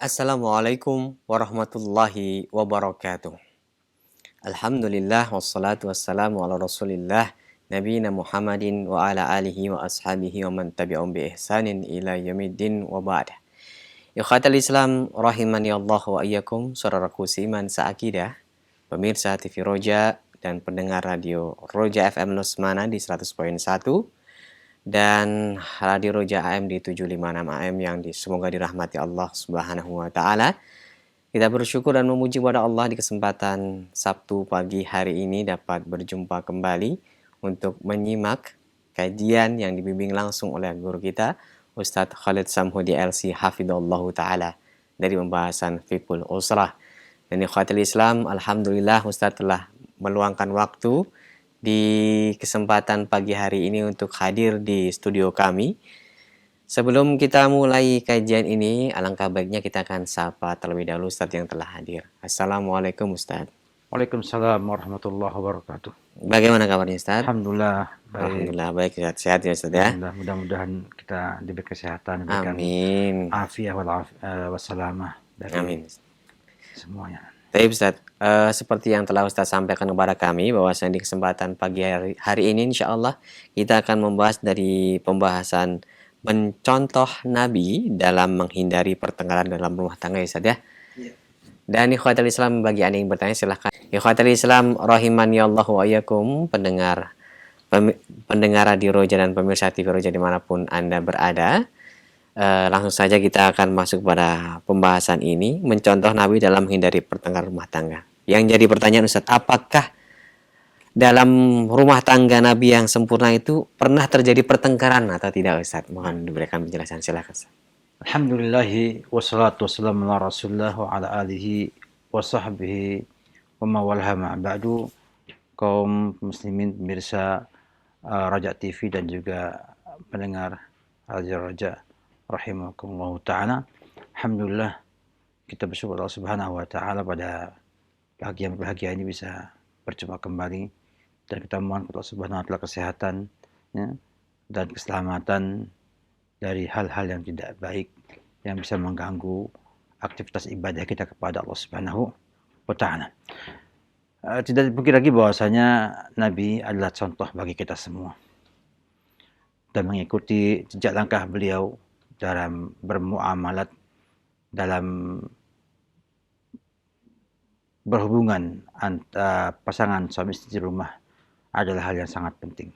Assalamualaikum warahmatullahi wabarakatuh. Alhamdulillah wassalatu wassalamu ala Rasulillah nabiyina Muhammadin wa ala alihi wa ashabihi wa man tabi'um bi ihsanin ila yaumiddin wa ba'd. Ikhwatal Islam rahimani Allah wa iyyakum, saudaraku seiman seakidah, pemirsa TV Roja dan pendengar radio Roja FM Lusmana di 100.1 dan Radio Roja AM di 756 AM yang semoga dirahmati Allah Subhanahu wa taala. Kita bersyukur dan memuji kepada Allah di kesempatan Sabtu pagi hari ini dapat berjumpa kembali untuk menyimak kajian yang dibimbing langsung oleh guru kita Ustadz Khalid Samhudi LC Hafidhullahu Ta'ala dari pembahasan Fiqhul Usrah. Dan ikhwatul Islam, Alhamdulillah Ustadz telah meluangkan waktu di kesempatan pagi hari ini untuk hadir di studio kami. Sebelum kita mulai kajian ini, alangkah baiknya kita akan sapa terlebih dahulu Ustadz yang telah hadir. Assalamualaikum Ustadz. Waalaikumsalam warahmatullahi wabarakatuh. Bagaimana kabarnya Ustadz? Alhamdulillah baik. Alhamdulillah baik, sehat ya Ustadz ya. Mudah-mudahan kita diberi kesehatan, diberikan Amin. afiah wassalamah dari Amin. semuanya. Baik Ustadz, seperti yang telah Ustadz sampaikan kepada kami bahwasanya di kesempatan pagi hari ini insya Allah kita akan membahas dari pembahasan mencontoh Nabi dalam menghindari pertengkaran dalam rumah tangga ya Ustadz ya. Dan ikhwatul Islam, bagi Anda yang bertanya silahkan. Ikhwatul Islam rahimani Allah wa iyyakum, pendengar Radio Roja dan pemirsa TV Roja dimanapun Anda berada. Langsung saja kita akan masuk pada pembahasan ini, mencontoh Nabi dalam menghindari pertengkaran rumah tangga. Yang jadi pertanyaan Ustadz, apakah dalam rumah tangga Nabi yang sempurna itu pernah terjadi pertengkaran atau tidak Ustadz? Mohon diberikan penjelasan, silakan Ustadz. Alhamdulillahi wassalatu wassalamu ala rasulullah wa ala alihi wa sahbihi wa mawalha ma'ba'du. Kaum muslimin pemirsa Raja TV dan juga pendengar Radio Raja rahimakumullah ta'ala. Alhamdulillah kita bersyukur Allah Subhanahu wa ta'ala pada pagi yang berbahagia ini bisa berjumpa kembali, dan kita mohon kepada Allah Subhanahu wa ta'ala kesehatan ya, dan keselamatan dari hal-hal yang tidak baik yang bisa mengganggu aktivitas ibadah kita kepada Allah Subhanahu wa ta'ala. Tidak dipungkiri lagi bahwasanya Nabi adalah contoh bagi kita semua, dan mengikuti jejak langkah beliau dalam bermuamalat, dalam berhubungan antara pasangan suami istri di rumah adalah hal yang sangat penting,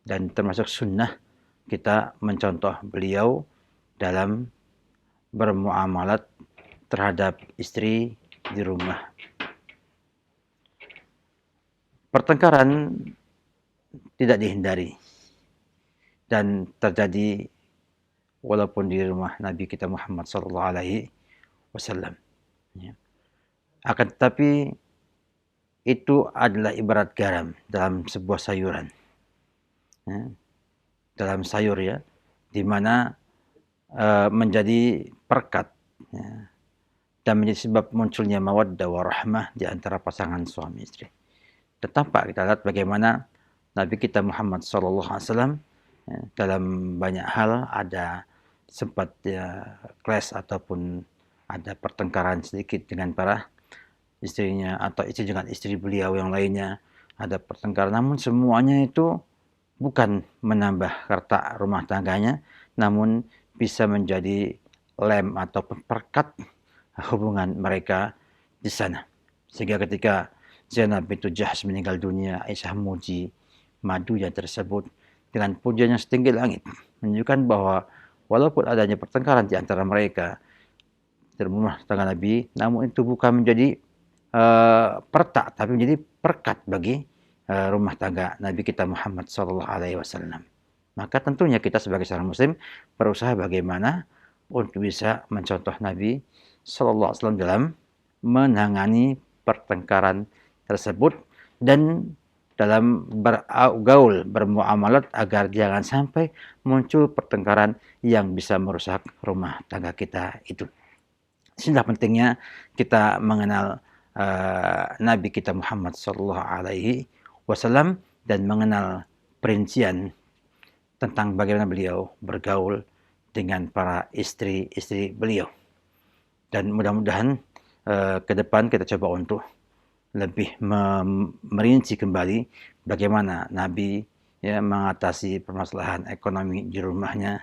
dan termasuk sunnah kita mencontoh beliau dalam bermuamalat terhadap istri di rumah. Pertengkaran tidak dihindari dan terjadi walaupun di rumah Nabi kita Muhammad sallallahu alaihi wasallam. Akan tetapi itu adalah ibarat garam dalam sebuah sayuran. Dalam sayur ya, di mana menjadi perekat dan menjadi sebab munculnya mawaddah warahmah di antara pasangan suami istri. Dan tampak kita lihat bagaimana Nabi kita Muhammad SAW dalam banyak hal ada sempat clash ataupun ada pertengkaran sedikit dengan para istrinya atau istri dengan istri beliau yang lainnya, ada pertengkaran, namun semuanya itu bukan menambah retak rumah tangganya, namun bisa menjadi lem ataupun perekat hubungan mereka di sana. Sehingga ketika Zainab bintu Jahsh meninggal dunia, Aisyah memuji madunya tersebut dengan pujian yang setinggi langit, menunjukkan bahwa walaupun adanya pertengkaran di antara mereka di rumah tangga Nabi, namun itu bukan menjadi pertak, tapi menjadi perkat bagi rumah tangga Nabi kita Muhammad SAW. Maka tentunya kita sebagai seorang muslim berusaha bagaimana untuk bisa mencontoh Nabi SAW dalam menangani pertengkaran tersebut dan dalam bergaul, bermuamalat agar jangan sampai muncul pertengkaran yang bisa merusak rumah tangga kita itu. Inilah pentingnya kita mengenal Nabi kita Muhammad SAW dan mengenal perincian tentang bagaimana beliau bergaul dengan para istri-istri beliau. Dan mudah-mudahan ke depan kita coba untuk lebih merinci kembali bagaimana Nabi ya mengatasi permasalahan ekonomi di rumahnya,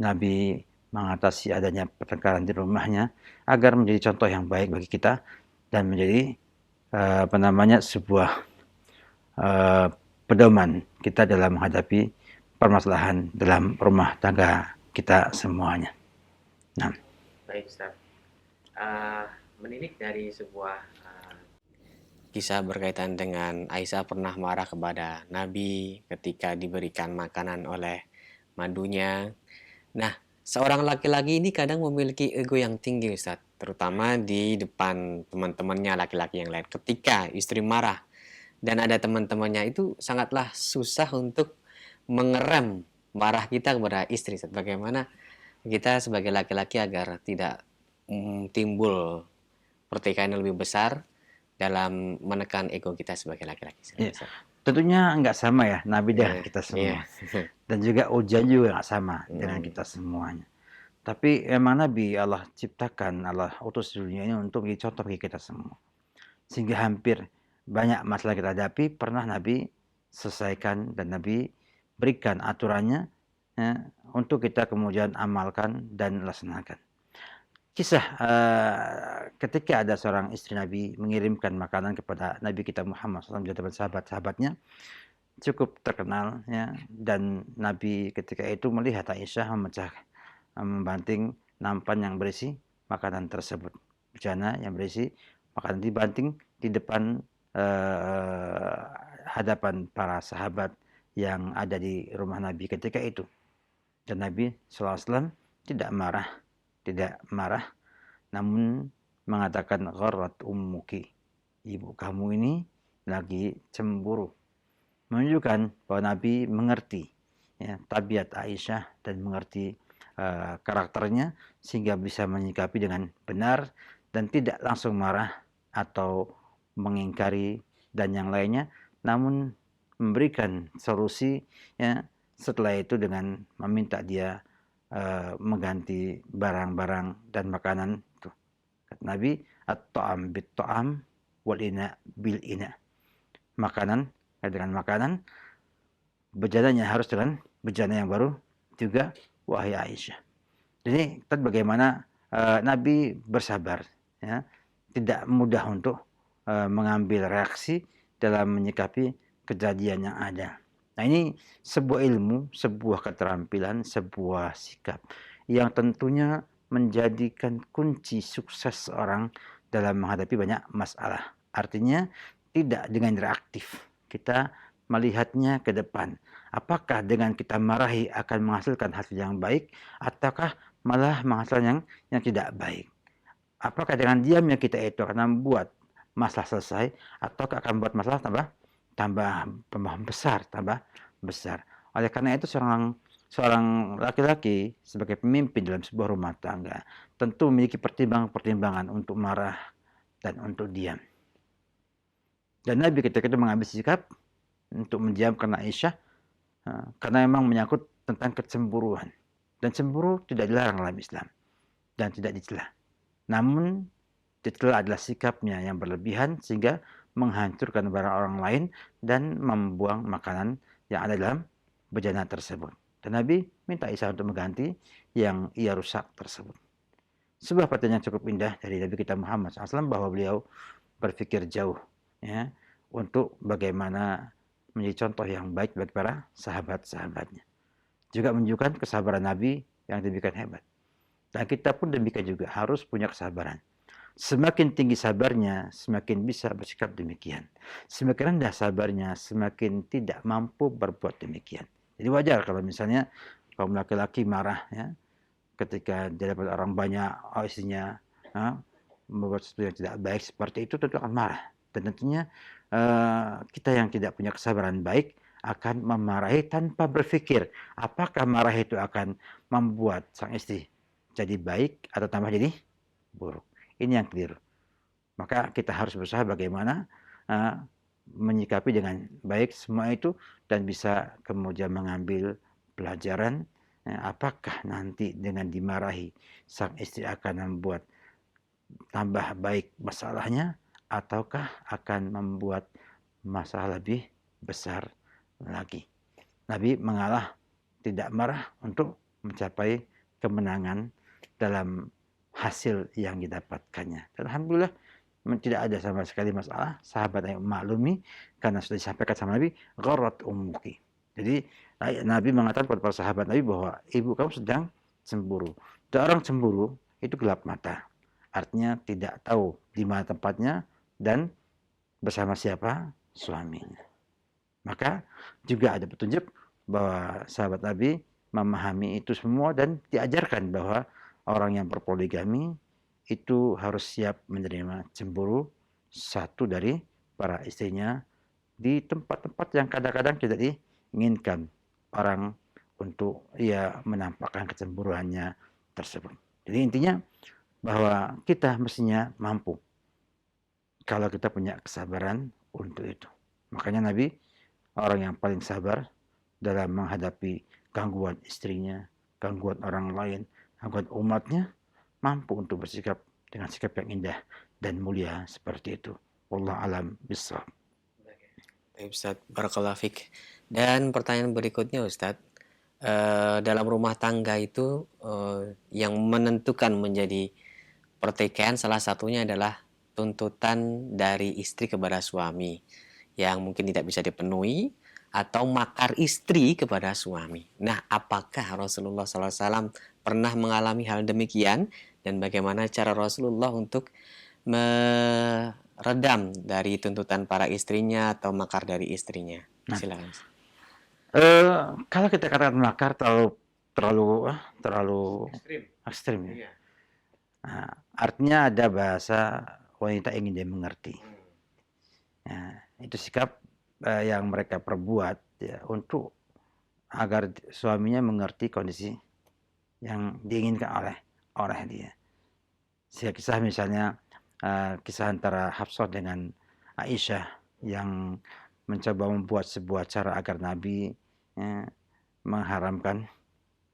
Nabi mengatasi adanya pertengkaran di rumahnya, agar menjadi contoh yang baik bagi kita dan menjadi sebuah pedoman kita dalam menghadapi permasalahan dalam rumah tangga kita semuanya. Nah, Baik, Ustaz. Menilik dari sebuah kisah berkaitan dengan Aisyah pernah marah kepada Nabi ketika diberikan makanan oleh madunya. Nah, seorang laki-laki ini kadang memiliki ego yang tinggi, Ustaz, terutama di depan teman-temannya laki-laki yang lain. Ketika istri marah dan ada teman-temannya, itu sangatlah susah untuk mengerem marah kita kepada istri, Ustaz. Bagaimana kita sebagai laki-laki agar tidak timbul pertikaian yang lebih besar dalam menekan ego kita sebagai laki-laki. ya, tentunya nggak sama ya Nabi dengan Iya, kita iya. semua. Dan juga ujian juga nggak sama dengan kita semuanya. Tapi emang Nabi Allah ciptakan, Allah utus di dunia ini untuk menjadi contoh bagi kita semua. Sehingga hampir banyak masalah kita hadapi pernah Nabi selesaikan dan Nabi berikan aturannya ya, untuk kita kemudian amalkan dan laksanakan. Kisah ketika ada seorang istri Nabi mengirimkan makanan kepada Nabi kita Muhammad SAW dan sahabat-sahabatnya cukup terkenal ya, dan Nabi ketika itu melihat Aisyah membanting nampan yang berisi makanan tersebut, bejana yang berisi makanan dibanting di depan hadapan para sahabat yang ada di rumah Nabi ketika itu. Dan Nabi SAW tidak marah, namun mengatakan gharrat ummuki, ibu kamu ini lagi cemburu. Menunjukkan bahwa Nabi mengerti ya, tabiat Aisyah dan mengerti karakternya sehingga bisa menyikapi dengan benar dan tidak langsung marah atau mengingkari dan yang lainnya, namun memberikan solusi ya, setelah itu dengan meminta dia mengganti barang-barang dan makanan itu. Kata Nabi, at-ta'am bit-ta'am wal ina bil ina. Makanan dengan makanan, bejananya harus dengan bejana yang baru juga, wahai Aisyah. Jadi bagaimana Nabi bersabar ya, tidak mudah untuk mengambil reaksi dalam menyikapi kejadian yang ada. Nah, ini sebuah ilmu, sebuah keterampilan, sebuah sikap yang tentunya menjadikan kunci sukses seorang dalam menghadapi banyak masalah. Artinya tidak dengan reaktif. Kita melihatnya ke depan. Apakah dengan kita marahi akan menghasilkan hasil yang baik ataukah malah menghasilkan yang tidak baik? Apakah dengan diamnya kita itu akan membuat masalah selesai ataukah akan membuat masalah tambah tambah besar. Oleh karena itu seorang laki-laki sebagai pemimpin dalam sebuah rumah tangga tentu memiliki pertimbangan-pertimbangan untuk marah dan untuk diam. Dan Nabi ketika itu mengambil sikap untuk mendiamkan Aisyah karena memang menyangkut tentang kecemburuan. Dan cemburu tidak dilarang dalam Islam dan tidak dicela. Namun dicela adalah sikapnya yang berlebihan sehingga menghancurkan barang orang lain dan membuang makanan yang ada dalam bejana tersebut. Dan Nabi minta Aisyah untuk mengganti yang ia rusak tersebut. Sebuah pertanyaan cukup indah dari Nabi kita Muhammad SAW bahwa beliau berpikir jauh ya, untuk bagaimana menjadi contoh yang baik bagi para sahabat-sahabatnya. Juga menunjukkan kesabaran Nabi yang demikian hebat. Dan kita pun demikian juga harus punya kesabaran. Semakin tinggi sabarnya, semakin bisa bersikap demikian. Semakin rendah sabarnya, semakin tidak mampu berbuat demikian. Jadi wajar kalau misalnya kaum laki-laki marah ya, ketika dia dapat orang banyak, istrinya membuat sesuatu yang tidak baik seperti itu, tentu akan marah. Dan tentunya kita yang tidak punya kesabaran baik akan memarahi tanpa berpikir apakah marah itu akan membuat sang istri jadi baik atau tambah jadi buruk. Ini yang keliru. Maka kita harus berusaha bagaimana menyikapi dengan baik semua itu dan bisa kemudian mengambil pelajaran apakah nanti dengan dimarahi sang istri akan membuat tambah baik masalahnya ataukah akan membuat masalah lebih besar lagi. Nabi mengalah, tidak marah untuk mencapai kemenangan dalam hasil yang didapatkannya. Dan alhamdulillah tidak ada sama sekali masalah. Sahabat yang maklumi karena sudah disampaikan sama Nabi, gharat ummuki. Jadi Nabi mengatakan kepada para sahabat Nabi bahwa ibu kamu sedang cemburu. Dan orang cemburu itu gelap mata. Artinya tidak tahu di mana tempatnya dan bersama siapa suaminya. Maka juga ada petunjuk bahwa sahabat Nabi memahami itu semua dan diajarkan bahwa orang yang berpoligami itu harus siap menerima cemburu satu dari para istrinya di tempat-tempat yang kadang-kadang tidak diinginkan orang untuk ia menampakkan kecemburuannya tersebut. Jadi intinya bahwa kita mestinya mampu kalau kita punya kesabaran untuk itu. Makanya Nabi orang yang paling sabar dalam menghadapi gangguan istrinya, gangguan orang lain, gangguan umatnya, mampu untuk bersikap dengan sikap yang indah dan mulia seperti itu. Wallahu alam bissawab. Baik, Ustaz, barakallahu fik. Dan pertanyaan berikutnya, Ustaz, dalam rumah tangga itu yang menentukan menjadi pertikaian salah satunya adalah tuntutan dari istri kepada suami yang mungkin tidak bisa dipenuhi atau makar istri kepada suami. Nah, apakah Rasulullah SAW pernah mengalami hal demikian dan bagaimana cara Rasulullah untuk meredam dari tuntutan para istrinya atau makar dari istrinya? Silakan. Kalau kita katakan makar terlalu ekstrim ya. Nah, artinya ada bahasa wanita ingin dia mengerti. Nah, itu sikap yang mereka perbuat ya untuk agar suaminya mengerti kondisi yang diinginkan oleh dia. Kisah misalnya kisah antara Hafsah dengan Aisyah yang mencoba membuat sebuah cara agar Nabi ya, mengharamkan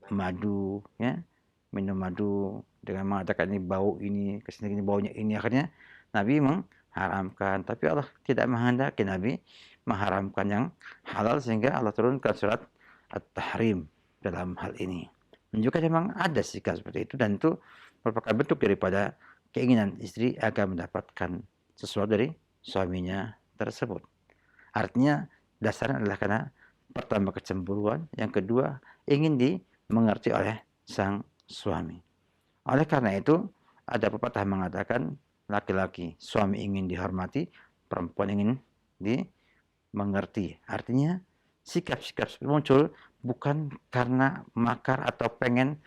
madu, ya, minum madu dengan mengatakan ini bau ini, kesini ini baunya ini, akhirnya Nabi mengharamkan. Tapi Allah tidak menghendaki Nabi mengharamkan yang halal sehingga Allah turunkan surat At-Tahrim dalam hal ini. Menunjukkan memang ada sikap seperti itu dan itu merupakan bentuk daripada keinginan istri agar mendapatkan sesuatu dari suaminya tersebut. Artinya dasarnya adalah karena pertama kecemburuan, yang kedua ingin dimengerti oleh sang suami. Oleh karena itu ada pepatah mengatakan laki-laki suami ingin dihormati, perempuan ingin dimengerti. Artinya sikap-sikap muncul bukan karena makar atau pengen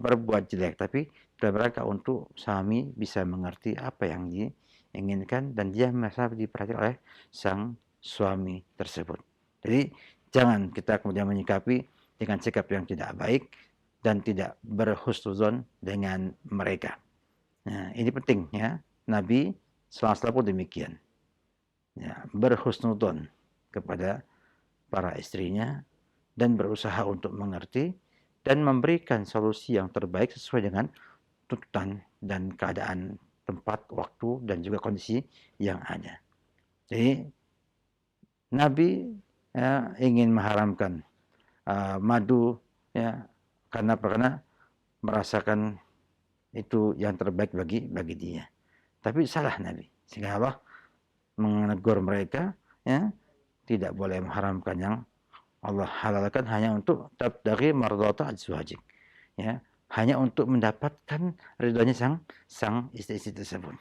berbuat jelek, tapi dalam rangka untuk suami bisa mengerti apa yang diinginkan dan dia merasa diperhatikan oleh sang suami tersebut. Jadi jangan kita kemudian menyikapi dengan sikap yang tidak baik dan tidak berhusnuzon dengan mereka. Nah, ini penting ya. Nabi SAW pun demikian. Ya, berhusnuzon kepada para istrinya dan berusaha untuk mengerti dan memberikan solusi yang terbaik sesuai dengan tuntutan dan keadaan tempat, waktu, dan juga kondisi yang ada. Jadi Nabi ya, ingin mengharamkan madu ya karena merasakan itu yang terbaik bagi dia. Tapi salah Nabi. Sehingga Allah menegur mereka ya tidak boleh mengharamkan yang Allah halalkan hanya untuk tabtaghi mardhata azwajik. Ya, hanya untuk mendapatkan ridhonya sang istri-istri tersebut.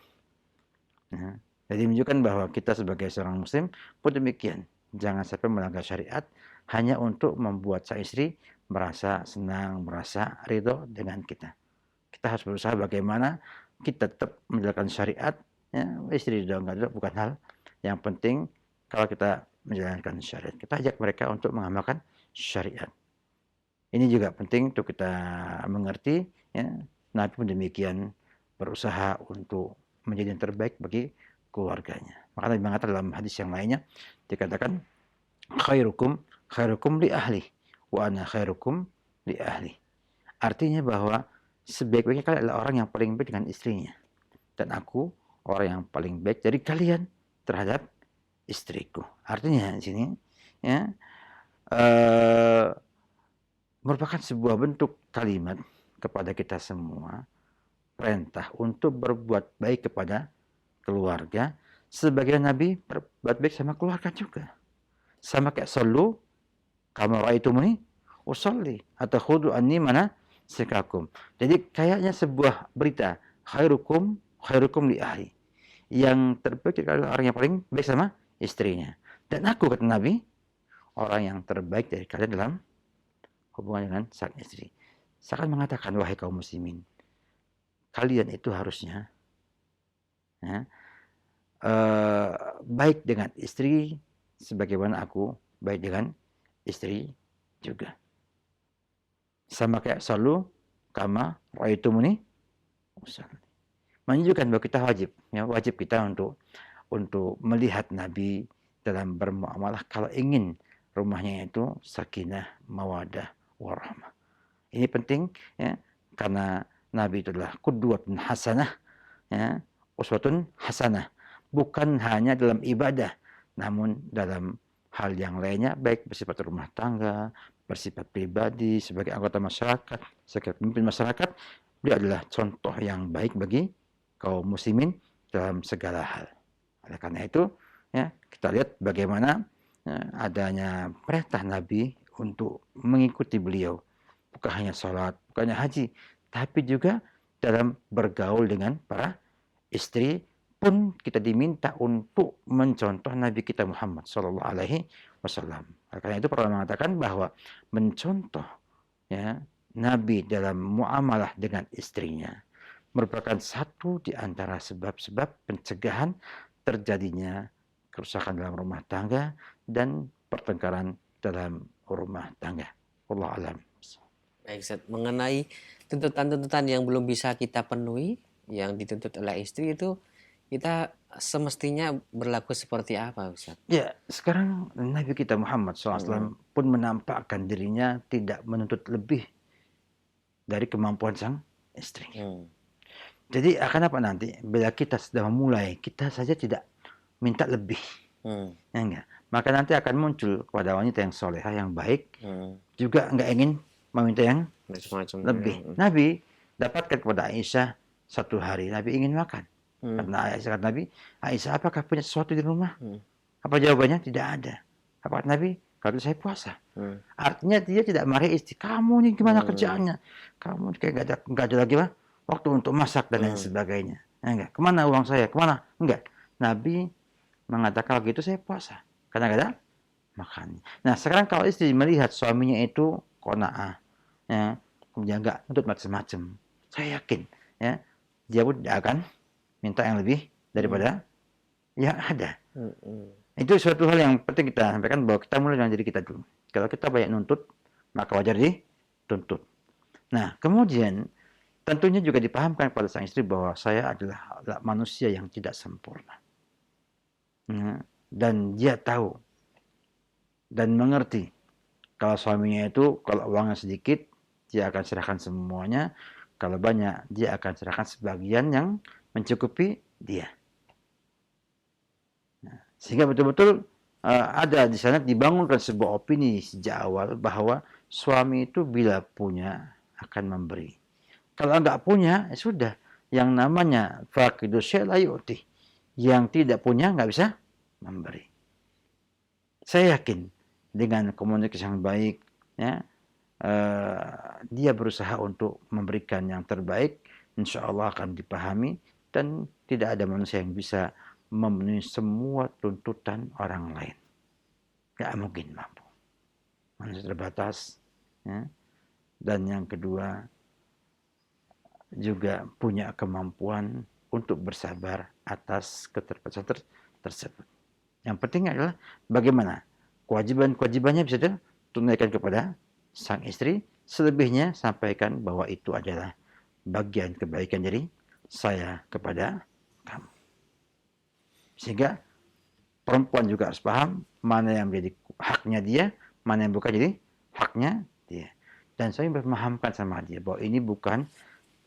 Ya. Jadi menunjukkan bahwa kita sebagai seorang muslim pun demikian. Jangan sampai melanggar syariat hanya untuk membuat sang istri merasa senang, merasa ridho dengan kita. Kita harus berusaha bagaimana kita tetap menjalankan syariat. Ya, istri ridho enggak ridho bukan hal yang penting kalau kita menjalankan syariat. Kita ajak mereka untuk mengamalkan syariat. Ini juga penting untuk kita mengerti. Ya. Nabi pun demikian berusaha untuk menjadi yang terbaik bagi keluarganya. Maka Nabi mengatakan dalam hadis yang lainnya, dikatakan khairukum li ahli wa ana khairukum li ahli. Artinya bahwa sebaik-baiknya kalian adalah orang yang paling baik dengan istrinya. dan aku orang yang paling baik dari kalian terhadap istriku. Artinya di sini ya eh, merupakan sebuah bentuk kalimat kepada kita semua, perintah untuk berbuat baik kepada keluarga, sebagian Nabi berbuat baik sama keluarga juga. Sama kayak sallu kama raaitumuni usolli atau khudu anni mana sekakum. Jadi kayaknya sebuah berita, khairukum li ahli. Yang terbaik adalah orang yang paling baik sama istrinya. Dan aku, kata Nabi, orang yang terbaik dari kalian dalam hubungan dengan sang istri. Saya akan mengatakan, wahai kaum muslimin, kalian itu harusnya ya, baik dengan istri sebagaimana aku baik dengan istri juga. Sama kayak salu kama raitumuni usalli. Menunjukkan bahwa kita wajib kita untuk melihat Nabi dalam bermuamalah kalau ingin rumahnya itu sakinah, mawadah, warahmah. Ini penting ya, karena Nabi itu adalah qudwatun hasanah, ya, uswatun hasanah. Bukan hanya dalam ibadah, namun dalam hal yang lainnya, baik bersifat rumah tangga, bersifat pribadi, sebagai anggota masyarakat, sebagai pemimpin masyarakat, dia adalah contoh yang baik bagi kaum muslimin dalam segala hal. Oleh karena itu, ya, kita lihat bagaimana adanya perintah Nabi untuk mengikuti beliau. Bukan hanya sholat, bukan hanya haji, tapi juga dalam bergaul dengan para istri pun kita diminta untuk mencontoh Nabi kita Muhammad Sallallahu Alaihi Wasallam. Karena itu pernah mengatakan bahwa mencontoh ya Nabi dalam muamalah dengan istrinya merupakan satu di antara sebab-sebab pencegahan terjadinya kerusakan dalam rumah tangga dan pertengkaran dalam rumah tangga. Wallahu alam. Baik, Ustaz. Mengenai tuntutan-tuntutan yang belum bisa kita penuhi, yang dituntut oleh istri itu, kita semestinya berlaku seperti apa, Ustaz? Ya, sekarang Nabi kita Muhammad SAW pun menampakkan dirinya tidak menuntut lebih dari kemampuan sang istri. Jadi akan apa nanti? Bila kita sudah memulai, kita saja tidak minta lebih. Ya enggak? Maka nanti akan muncul kepada wanita yang solehah, yang baik, juga enggak ingin meminta yang lebih. Nabi dapatkan kepada Aisyah satu hari, Nabi ingin makan. Karena Aisyah kata Nabi, Aisyah apakah punya sesuatu di rumah? Apa jawabannya? Tidak ada. Apa kata Nabi? Kalau saya puasa. Artinya dia tidak marahi istri. Kamu nih gimana kerjaannya? Kamu kayak nggak ada lagi waktu untuk masak dan lain sebagainya. Enggak. Kemana uang saya? Kemana? Enggak. Nabi mengatakan kalau gitu saya puasa. Karena nggak ada makan. Nah sekarang kalau istri melihat suaminya itu qanaah, ya, kemudian nggak untuk macam-macam, saya yakin ya dia pun tidak akan minta yang lebih daripada yang ada. Itu suatu hal yang penting kita sampaikan, bahwa kita mulai dengan diri kita dulu. Kalau kita banyak nuntut, maka wajar dituntut. Nah, kemudian tentunya juga dipahamkan kepada sang istri bahwa saya adalah manusia yang tidak sempurna. Dan dia tahu dan mengerti kalau suaminya itu, kalau uangnya sedikit, dia akan serahkan semuanya. Kalau banyak, dia akan serahkan sebagian yang mencukupi dia. Sehingga betul-betul ada di sana dibangunkan sebuah opini sejak awal bahwa suami itu bila punya akan memberi. Kalau enggak punya, ya sudah. Yang namanya faqidu syai' la yu'ti. Yang tidak punya enggak bisa memberi. Saya yakin dengan komunikasi yang baik, ya, dia berusaha untuk memberikan yang terbaik, insya Allah akan dipahami dan tidak ada manusia yang bisa memenuhi semua tuntutan orang lain. Gak mungkin mampu. Manusia terbatas. Ya. Dan yang kedua, juga punya kemampuan untuk bersabar atas keterbatasan tersebut. Yang penting adalah bagaimana kewajiban-kewajibannya bisa ditunaikan kepada sang istri. Selebihnya sampaikan bahwa itu adalah bagian kebaikan dari saya kepada kamu. Sehingga perempuan juga harus paham mana yang menjadi haknya dia, mana yang bukan jadi haknya dia. Dan saya memahamkan sama dia bahwa ini bukan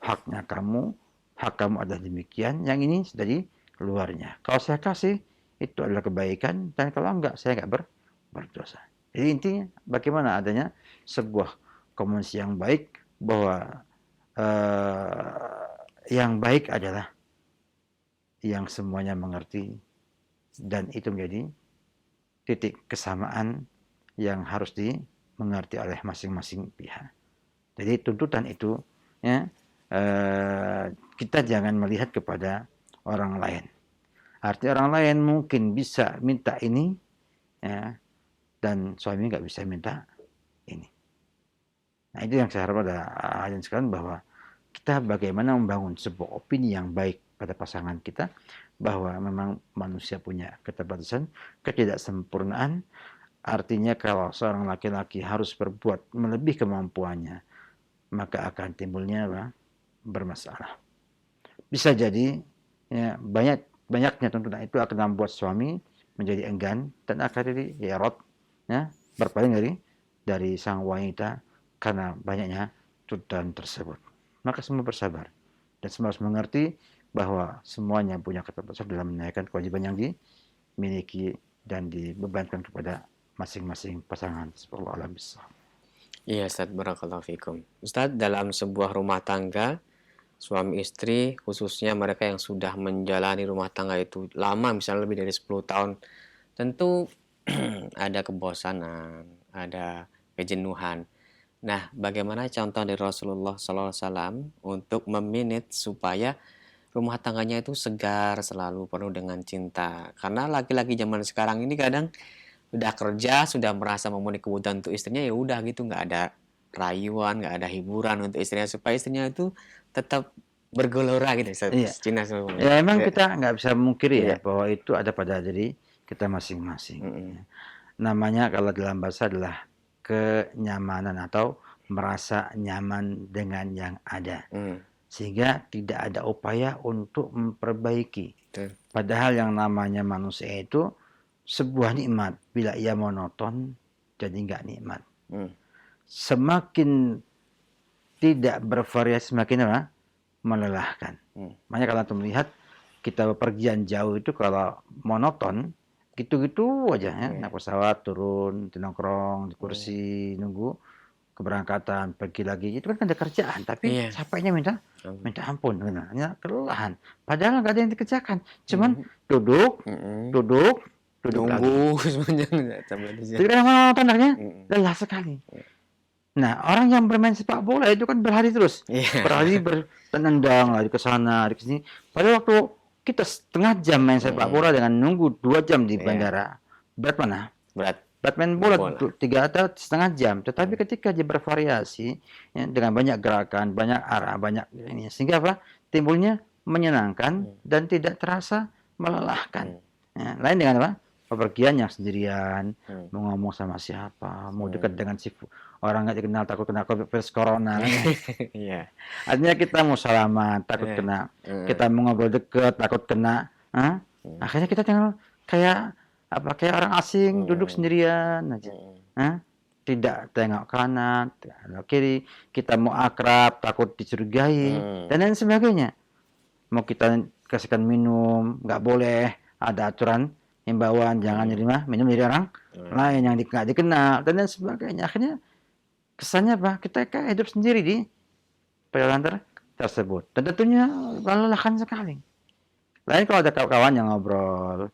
haknya kamu hak kamu adalah demikian, yang ini sudah di luarnya. Kalau saya kasih, itu adalah kebaikan, dan kalau enggak, saya enggak berdosa. Jadi intinya, bagaimana adanya sebuah komunikasi yang baik, bahwa yang baik adalah yang semuanya mengerti, dan itu menjadi titik kesamaan yang harus dimengerti oleh masing-masing pihak. Jadi tuntutan itu, ya, kita jangan melihat kepada orang lain. Artinya orang lain mungkin bisa minta ini, ya, dan suami nggak bisa minta ini. Nah itu yang saya harap ada hadirin sekalian, bahwa kita bagaimana membangun sebuah opini yang baik pada pasangan kita, bahwa memang manusia punya keterbatasan, ketidaksempurnaan. Artinya kalau seorang laki-laki harus berbuat melebihi kemampuannya, maka akan timbulnya bermasalah. Bisa jadi, ya, banyaknya tuntutan itu akan membuat suami menjadi enggan, dan akan jadi yarot, ya, berpaling dari sang wanita karena banyaknya tuntutan tersebut. Maka semua bersabar, dan semua harus mengerti bahwa semuanya punya keterbatasan dalam menunaikan kewajiban yang dimiliki dan dibebankan kepada masing-masing pasangan. Wallahu a'lam bishawab. Iya, Ustaz, barakallahu fikum. Ustaz, dalam sebuah rumah tangga, suami istri, khususnya mereka yang sudah menjalani rumah tangga itu lama, misalnya lebih dari 10 tahun, tentu ada kebosanan, ada kejenuhan. Nah, bagaimana contoh dari Rasulullah SAW untuk memanage supaya rumah tangganya itu segar, selalu penuh dengan cinta? Karena laki-laki zaman sekarang ini kadang udah kerja, sudah merasa memenuhi kebutuhan untuk istrinya, ya udah gitu, nggak ada rayuan, nggak ada hiburan untuk istrinya, supaya istrinya itu tetap bergelora gitu, Iya, Cina semua. ya emang Ya, kita nggak bisa mungkiri ya iya. bahwa itu ada pada diri kita masing-masing. Mm-mm. Ya. Namanya kalau dalam bahasa adalah kenyamanan atau merasa nyaman dengan yang ada. Mm. Sehingga tidak ada upaya untuk memperbaiki. Betul. Padahal yang namanya manusia itu sebuah nikmat. Bila ia monoton, jadi nggak nikmat. Mm. Semakin tidak bervariasi, semakin apa? Melelahkan. Makanya kalau antum melihat kita bepergian jauh itu kalau monoton, gitu-gitu aja ya. Naik pesawat, turun, nongkrong di kursi, nunggu keberangkatan, pergi lagi. Itu kan ada kerjaan, tapi Iya. capeknya minta ampun, hanya kelelahan. Padahal nggak ada yang dikerjakan, cuman duduk Nunggu lagi. semuanya sampai di sini. Jadi kan monoton akhirnya lelah sekali. Nah, orang yang bermain sepak bola itu kan berhari terus. Iya. Berhari bertendang lari ke sana, lari ke sini. Padahal waktu kita setengah jam main sepak bola dengan nunggu 2 jam di bandara, berat mana? Berat. Berat main bola 3 atau setengah jam. Tetapi ketika dia bervariasi, ya, dengan banyak gerakan, banyak arah, banyak ini, sehingga apa? Timbulnya menyenangkan dan tidak terasa melelahkan. Ya, lain dengan apa? Bepergian yang sendirian, mau ngomong sama siapa, mau dekat dengan si orang nggak dikenal, takut kena virus corona. Iya. Artinya kita mau salaman, takut kena. Kita mau ngobrol deket, takut kena. Akhirnya kita tinggal kayak orang asing, duduk sendirian aja. Tidak tengok kanan, tengok kiri. Kita mau akrab, takut dicurigai, dan lain sebagainya. Mau kita kasihkan minum, nggak boleh, ada aturan himbauan, jangan minum dari orang lain yang nggak dikenal, dan lain sebagainya. Akhirnya kesannya apa? Kita kayak hidup sendiri di perjalanan tersebut, dan tentunya melelahkan sekali. Lain kalau ada kawan yang ngobrol,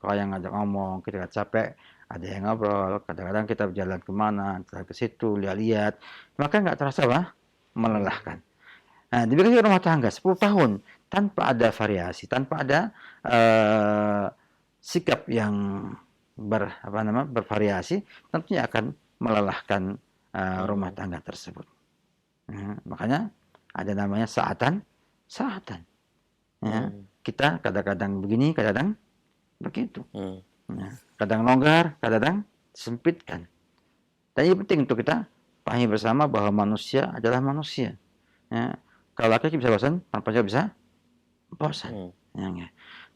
kawan yang ngajak ngomong, kita capek, ada yang ngobrol, kadang-kadang kita berjalan kemana, ke situ, lihat-lihat, maka nggak terasa melelahkan. Nah, demikian juga rumah tangga 10 tahun tanpa ada variasi, tanpa ada sikap yang bervariasi, tentunya akan melelahkan rumah tangga tersebut. Makanya ada namanya saatan. Ya, kita kadang-kadang begini, kadang-kadang begitu. Kadang longgar, kadang-kadang sempitkan. Dan ini penting untuk kita pahami bersama bahwa manusia adalah manusia. Ya, kalau laki-laki bisa bosan, perempuan bisa bosan. Ya.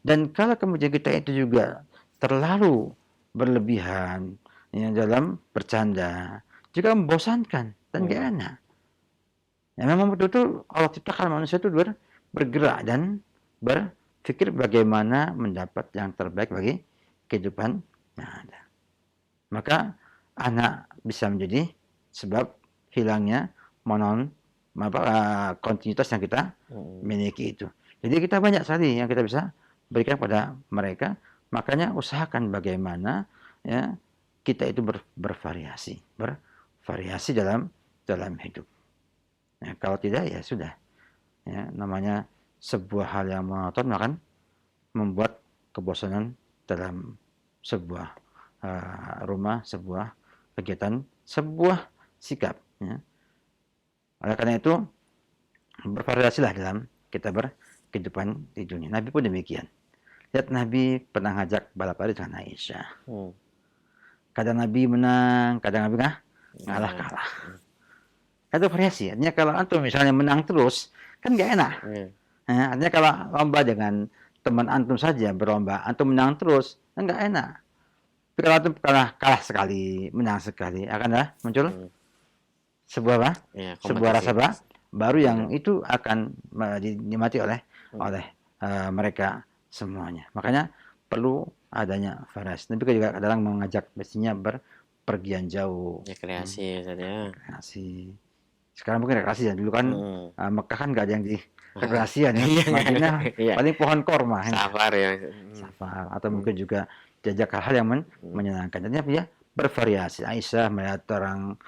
Dan kalau kemudian kita itu juga terlalu berlebihan ya, dalam bercanda, juga membosankan dan gak enak. Ya memang betul-betul Allah ciptakan manusia itu bergerak dan berpikir bagaimana mendapat yang terbaik bagi kehidupan yang ada. Maka anak bisa menjadi sebab hilangnya kontinuitas yang kita miliki itu. Jadi kita banyak sekali yang kita bisa berikan pada mereka. Makanya usahakan bagaimana ya kita itu bervariasi dalam hidup. Ya, kalau tidak ya sudah. Ya, namanya sebuah hal yang monoton akan membuat kebosanan dalam sebuah rumah, sebuah kegiatan, sebuah sikap. Ya. Oleh karena itu bervariasilah dalam kita berkehidupan di dunia. Nabi pun demikian. Lihat Nabi pernah ngajak balap lari dengan Aisyah. Kadang Nabi menang, kadang Nabi ngalah kalah. Itu variasi. Artinya kalau antum misalnya menang terus, kan nggak enak. Nah, artinya kalau lomba dengan teman antum saja berlomba, antum menang terus, kan nggak enak. Tapi kalau antum kalah sekali, menang sekali, akan muncul sebuah apa? Sebuah rasa baru yang itu akan dinikmati oleh mereka semuanya. Makanya perlu adanya variasi. Tapi juga kadang mengajak mestinya berpergian jauh. Rekreasi saja. Rekreasi. Sekarang mungkin rekreasi ya. Dulu kan Mekah kan nggak ada yang di rekreasian ya. Madinah paling pohon korma. Safar ya. Safar. Atau mungkin juga diajak hal-hal yang menyenangkan. Jadi ya bervariasi. Aisyah melihat orang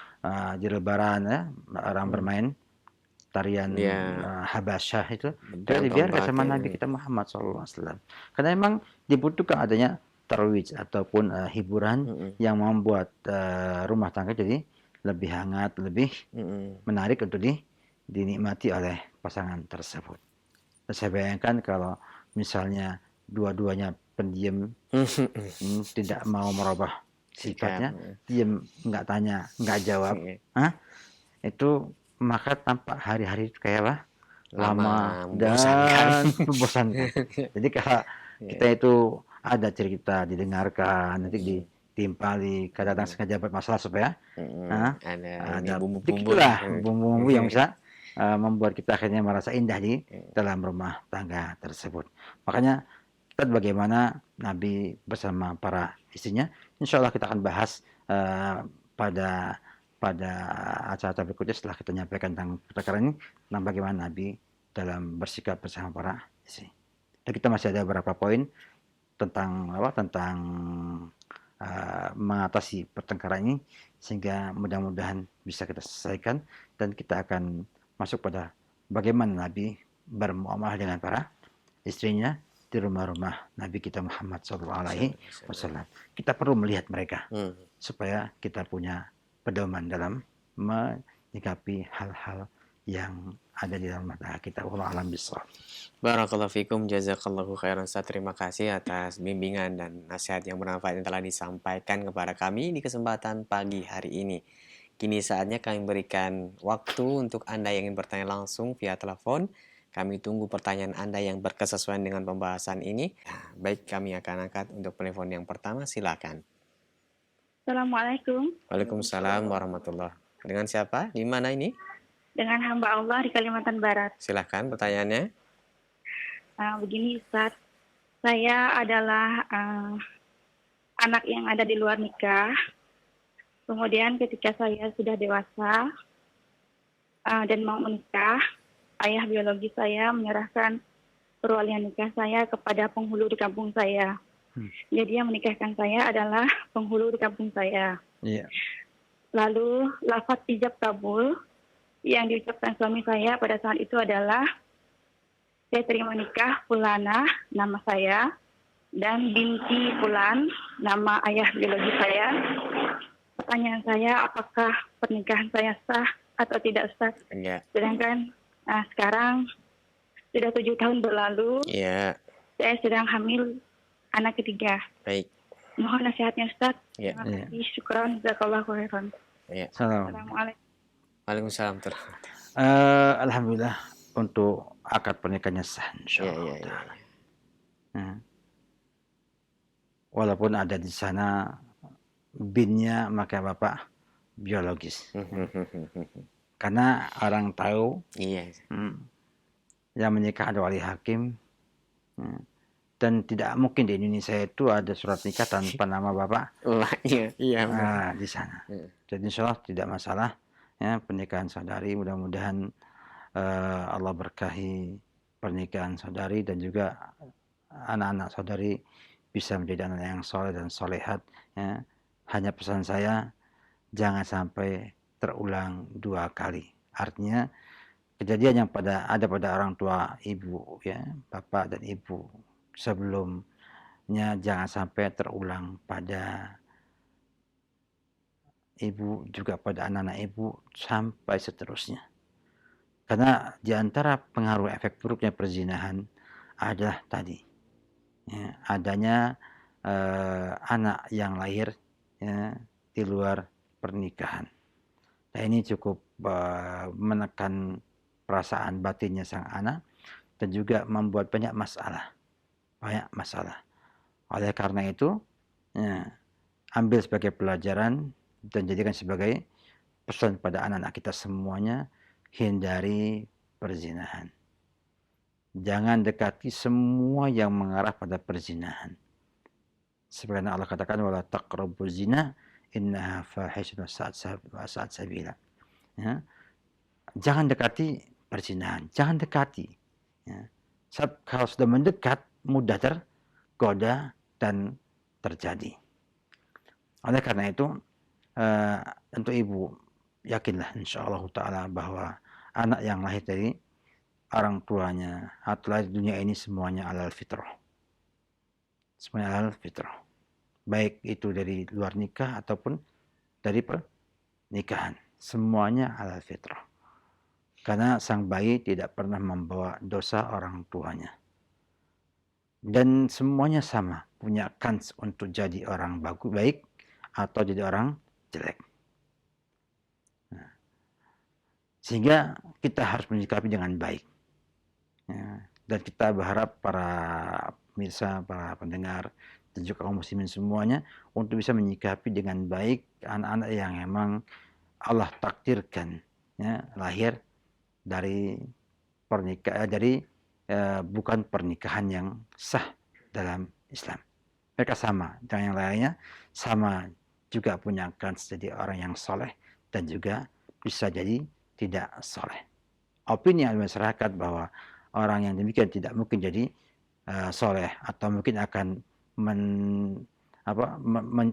di lebaran ya, orang bermain tarian Habasyah itu tidak dibiarkan sama Nabi kita Muhammad SAW. Karena memang dibutuhkan adanya tarwij ataupun hiburan yang membuat rumah tangga jadi lebih hangat, lebih menarik untuk dinikmati oleh pasangan tersebut. Dan saya bayangkan kalau misalnya dua-duanya pendiam, tidak mau merubah sifatnya, diam, nggak tanya, nggak jawab, itu maka tampak hari-hari itu kayak apa? Lama dan membosankan. Jadi kalau kita itu ada cerita didengarkan, nanti ditimpali, kadang-kadang sengaja buat masalah supaya ada bumbu-bumbu yang bisa membuat kita akhirnya merasa indah di dalam rumah tangga tersebut. Makanya kita bagaimana Nabi bersama para istrinya, insya Allah kita akan bahas pada acara berikutnya setelah kita menyampaikan tentang perkara ini, tentang bagaimana Nabi dalam bersikap bersama para istri. Dan kita masih ada beberapa poin tentang mengatasi pertengkaran ini, sehingga mudah-mudahan bisa kita selesaikan dan kita akan masuk pada bagaimana Nabi bermuamalah dengan para istrinya di rumah-rumah Nabi kita Muhammad SAW. Kita perlu melihat mereka supaya kita punya pedoman dalam menyikapi hal-hal yang ada di dalam mata kita. Wallahu a'lam bishawab. Barakallahu fikum, jazakallahu khairan Ustaz. Terima kasih atas bimbingan dan nasihat yang bermanfaat yang telah disampaikan kepada kami di kesempatan pagi hari ini. Kini saatnya kami berikan waktu untuk Anda yang ingin bertanya langsung via telepon. Kami tunggu pertanyaan Anda yang berkesesuaian dengan pembahasan ini. Nah, baik, kami akan angkat untuk telepon yang pertama, silakan. Assalamualaikum. Waalaikumsalam warahmatullahi. Dengan siapa? Di mana ini? Dengan hamba Allah di Kalimantan Barat. Silahkan pertanyaannya. Begini Ustaz, saya adalah anak yang ada di luar nikah. Kemudian ketika saya sudah dewasa dan mau menikah, ayah biologi saya menyerahkan perwalian nikah saya kepada penghulu di kampung saya. Jadi yang menikahkan saya adalah penghulu di kampung saya. Lalu lafaz ijab kabul yang diucapkan suami saya pada saat itu adalah, saya terima nikah Fulana, nama saya, dan binti Fulan, nama ayah biologi saya. Pertanyaan saya, apakah pernikahan saya sah atau tidak sah? Sedangkan sekarang sudah 7 tahun berlalu, saya sedang hamil anak ketiga. Baik. Mohon nasihatnya Ustaz. Terima kasih. Syukran. Jazakallahu khairan. Assalamualaikum. Waalaikumsalam. Alhamdulillah untuk akad pernikahannya sah, insyaallah. Walaupun ada di sana binnya maka bapak biologis. Karena orang tahu yang menikah ada wali hakim, ya. Dan tidak mungkin di Indonesia itu ada surat nikah tanpa nama bapak Iya benar. di sana. Heeh. Jadi insya Allah tidak masalah ya pernikahan saudari. Mudah-mudahan Allah berkahi pernikahan saudari dan juga anak-anak saudari bisa menjadi anak yang soleh dan solehat. Ya. Hanya pesan saya jangan sampai terulang 2 kali. Artinya kejadian yang ada pada orang tua ibu ya, bapak dan ibu sebelumnya jangan sampai terulang pada ibu juga pada anak-anak ibu sampai seterusnya. Karena di antara pengaruh efek buruknya perzinahan adalah tadi ya, adanya anak yang lahir ya, di luar pernikahan. Nah, ini cukup menekan perasaan batinnya sang anak dan juga membuat banyak masalah. Oleh karena itu, ya, ambil sebagai pelajaran dan jadikan sebagai pesan pada anak-anak kita semuanya, hindari perzinahan. Jangan dekati semua yang mengarah pada perzinahan. Sebagaimana Allah katakan wala taqrabuz zina innaha fahisyatun wa sa'at sabila. Ya. Jangan dekati perzinahan, jangan dekati. Ya. Kalau sudah mendekat mudah tergoda dan terjadi. Oleh karena itu untuk ibu yakinlah insyaallah taala bahwa anak yang lahir dari orang tuanya atau lahir di dunia ini semuanya alal fitrah. Semuanya alal fitrah. Baik itu dari luar nikah ataupun dari pernikahan. Semuanya alal fitrah. Karena sang bayi tidak pernah membawa dosa orang tuanya. Dan semuanya sama, punya kans untuk jadi orang baik atau jadi orang jelek. Nah, sehingga kita harus menyikapi dengan baik. Ya, dan kita berharap para pemirsa, para pendengar, dan juga kaum muslimin semuanya untuk bisa menyikapi dengan baik anak-anak yang memang Allah takdirkan ya, lahir dari bukan pernikahan yang sah dalam Islam. Mereka sama dengan yang lainnya, sama juga punya kans jadi orang yang soleh dan juga bisa jadi tidak soleh. Opini masyarakat bahwa orang yang demikian tidak mungkin jadi soleh atau mungkin akan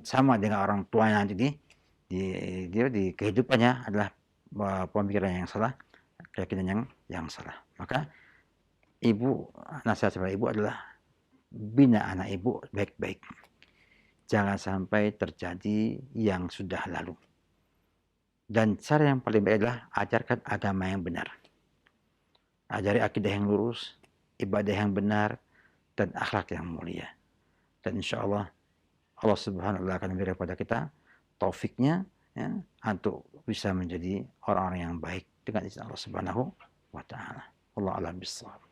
sama dengan orang tuanya nanti di kehidupannya adalah pemikiran yang salah, keyakinan yang salah. Maka nasihat sebagai ibu adalah bina anak ibu baik-baik. Jangan sampai terjadi yang sudah lalu. Dan cara yang paling baik adalah ajarkan agama yang benar. Ajari akidah yang lurus, ibadah yang benar, dan akhlak yang mulia. Dan insya Allah Subhanahu wa ta'ala akan memberi kepada kita taufiknya ya, untuk bisa menjadi orang-orang yang baik dengan izin Allah Subhanahu wa ta'ala. Allah a'lam bishawab.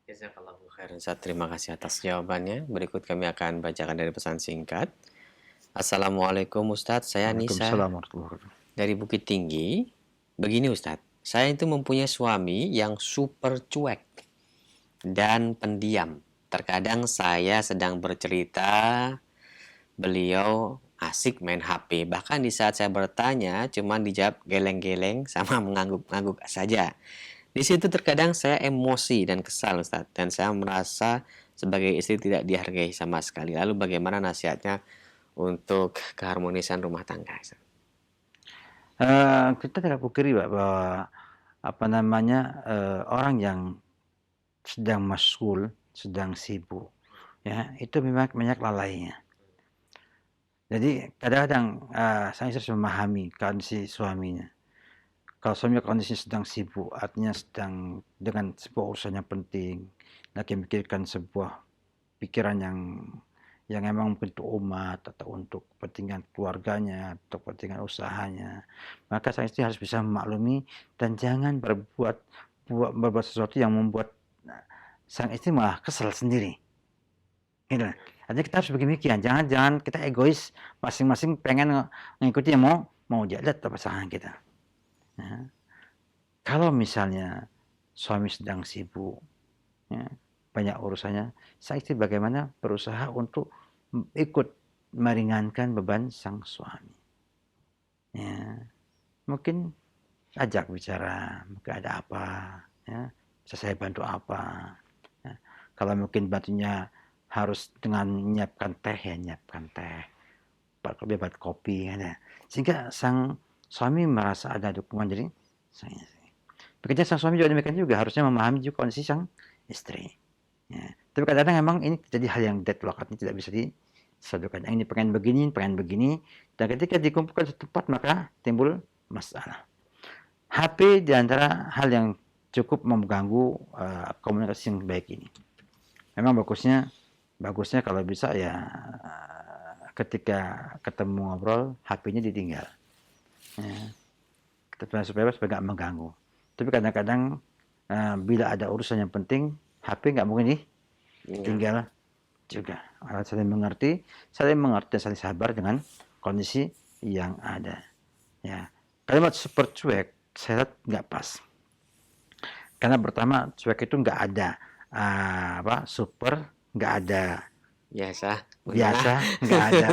Jazakallahu khairan Ustaz. Terima kasih atas jawabannya. Berikut kami akan bacakan dari pesan singkat. Assalamualaikum Ustadz, saya Nisa dari Bukit Tinggi. Begini Ustadz, saya itu mempunyai suami yang super cuek dan pendiam. Terkadang saya sedang bercerita, beliau asik main HP. Bahkan di saat saya bertanya, cuman dijawab geleng-geleng sama mengangguk-angguk saja. Di situ terkadang saya emosi dan kesal Ustadz. Dan saya merasa sebagai istri tidak dihargai sama sekali. Lalu bagaimana nasihatnya untuk keharmonisan rumah tangga? Kita tidak pungkiri bahwa orang yang sedang masyghul, sedang sibuk, ya itu memang banyak lalainya. Jadi kadang-kadang saya harus memahami kondisi suaminya. Kalau suami kondisi sedang sibuk, artinya sedang dengan sebuah urusan yang penting, lagi memikirkan sebuah pikiran yang memang untuk umat atau untuk kepentingan keluarganya atau kepentingan usahanya, maka sang istri harus bisa memaklumi dan jangan berbuat sesuatu yang membuat sang istri malah kesal sendiri. Gitu. Artinya kita harus begini, jangan kita egois, masing-masing pengen mengikuti yang mau jadi pasangan kita. Nah, kalau misalnya suami sedang sibuk, ya, banyak urusannya. Sang istri bagaimana berusaha untuk ikut meringankan beban sang suami. Ya, mungkin ajak bicara, mungkin ada apa, ya, bisa saya bantu apa. Ya, kalau mungkin bantunya harus dengan menyiapkan teh, ya nyiapkan teh, buat kopi, ya. Sehingga sang suami merasa ada dukungan dari sang istri. Bekerja sang suami juga demikian juga, harusnya memahami juga kondisi sang istri. Ya. Tapi kadang-kadang memang ini jadi hal yang deadlock, artinya tidak bisa disatukan. Yang ini pengen begini, dan ketika dikumpulkan satu tempat maka timbul masalah. HP di antara hal yang cukup mengganggu komunikasi yang baik ini. Memang bagusnya kalau bisa ya ketika ketemu ngobrol HP-nya ditinggal. Ya. Supaya nggak mengganggu. Tapi kadang-kadang bila ada urusan yang penting, HP nggak mungkin ditinggal juga. Saling mengerti, saling saling sabar dengan kondisi yang ada. Ya. Kalimat super cuek saya lihat nggak pas. Karena pertama cuek itu nggak ada super, nggak ada biasa, nggak ada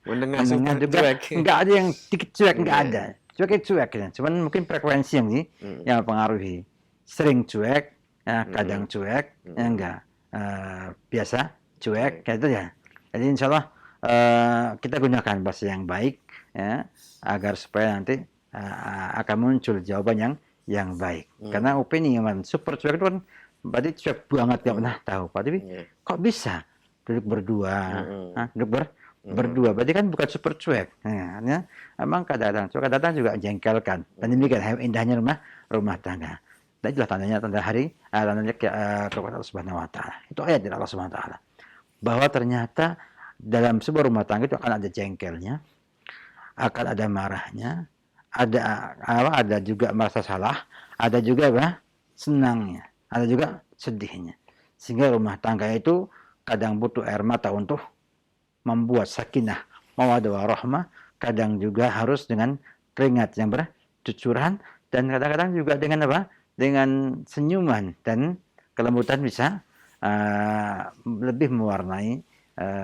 mendengar mendengar juga cuek. nggak ada yang dikit cuek, nggak ada. Cuek ya. Cuman mungkin frekuensi yang mempengaruhi. Sering cuek, kadang cuek, enggak biasa cuek, kayak itu ya. Jadi insya Allah kita gunakan bahasa yang baik, ya, agar supaya nanti akan muncul jawaban yang baik. Karena opini yang super cuek itu kan berarti cuek banget, nggak pernah tahu. Tapi kok bisa duduk berdua, berdua, berarti kan bukan super cuek. Ya, emang kadang-kadang juga jengkelkan. Dan demikian indahnya rumah tangga. Dan itulah tandanya kepada Allah Subhanahu Wa Taala. Itu ayat dari Allah Subhanahu Wa Taala. Bahwa ternyata dalam sebuah rumah tangga itu akan ada jengkelnya, akan ada marahnya, ada juga merasa salah, ada juga senangnya, ada juga sedihnya. Sehingga rumah tangga itu kadang butuh air mata untuk membuat sakinah, mawaddah warahmah, kadang juga harus dengan keringat yang bercucuran, dan kadang-kadang juga dengan dengan senyuman dan kelembutan bisa lebih mewarnai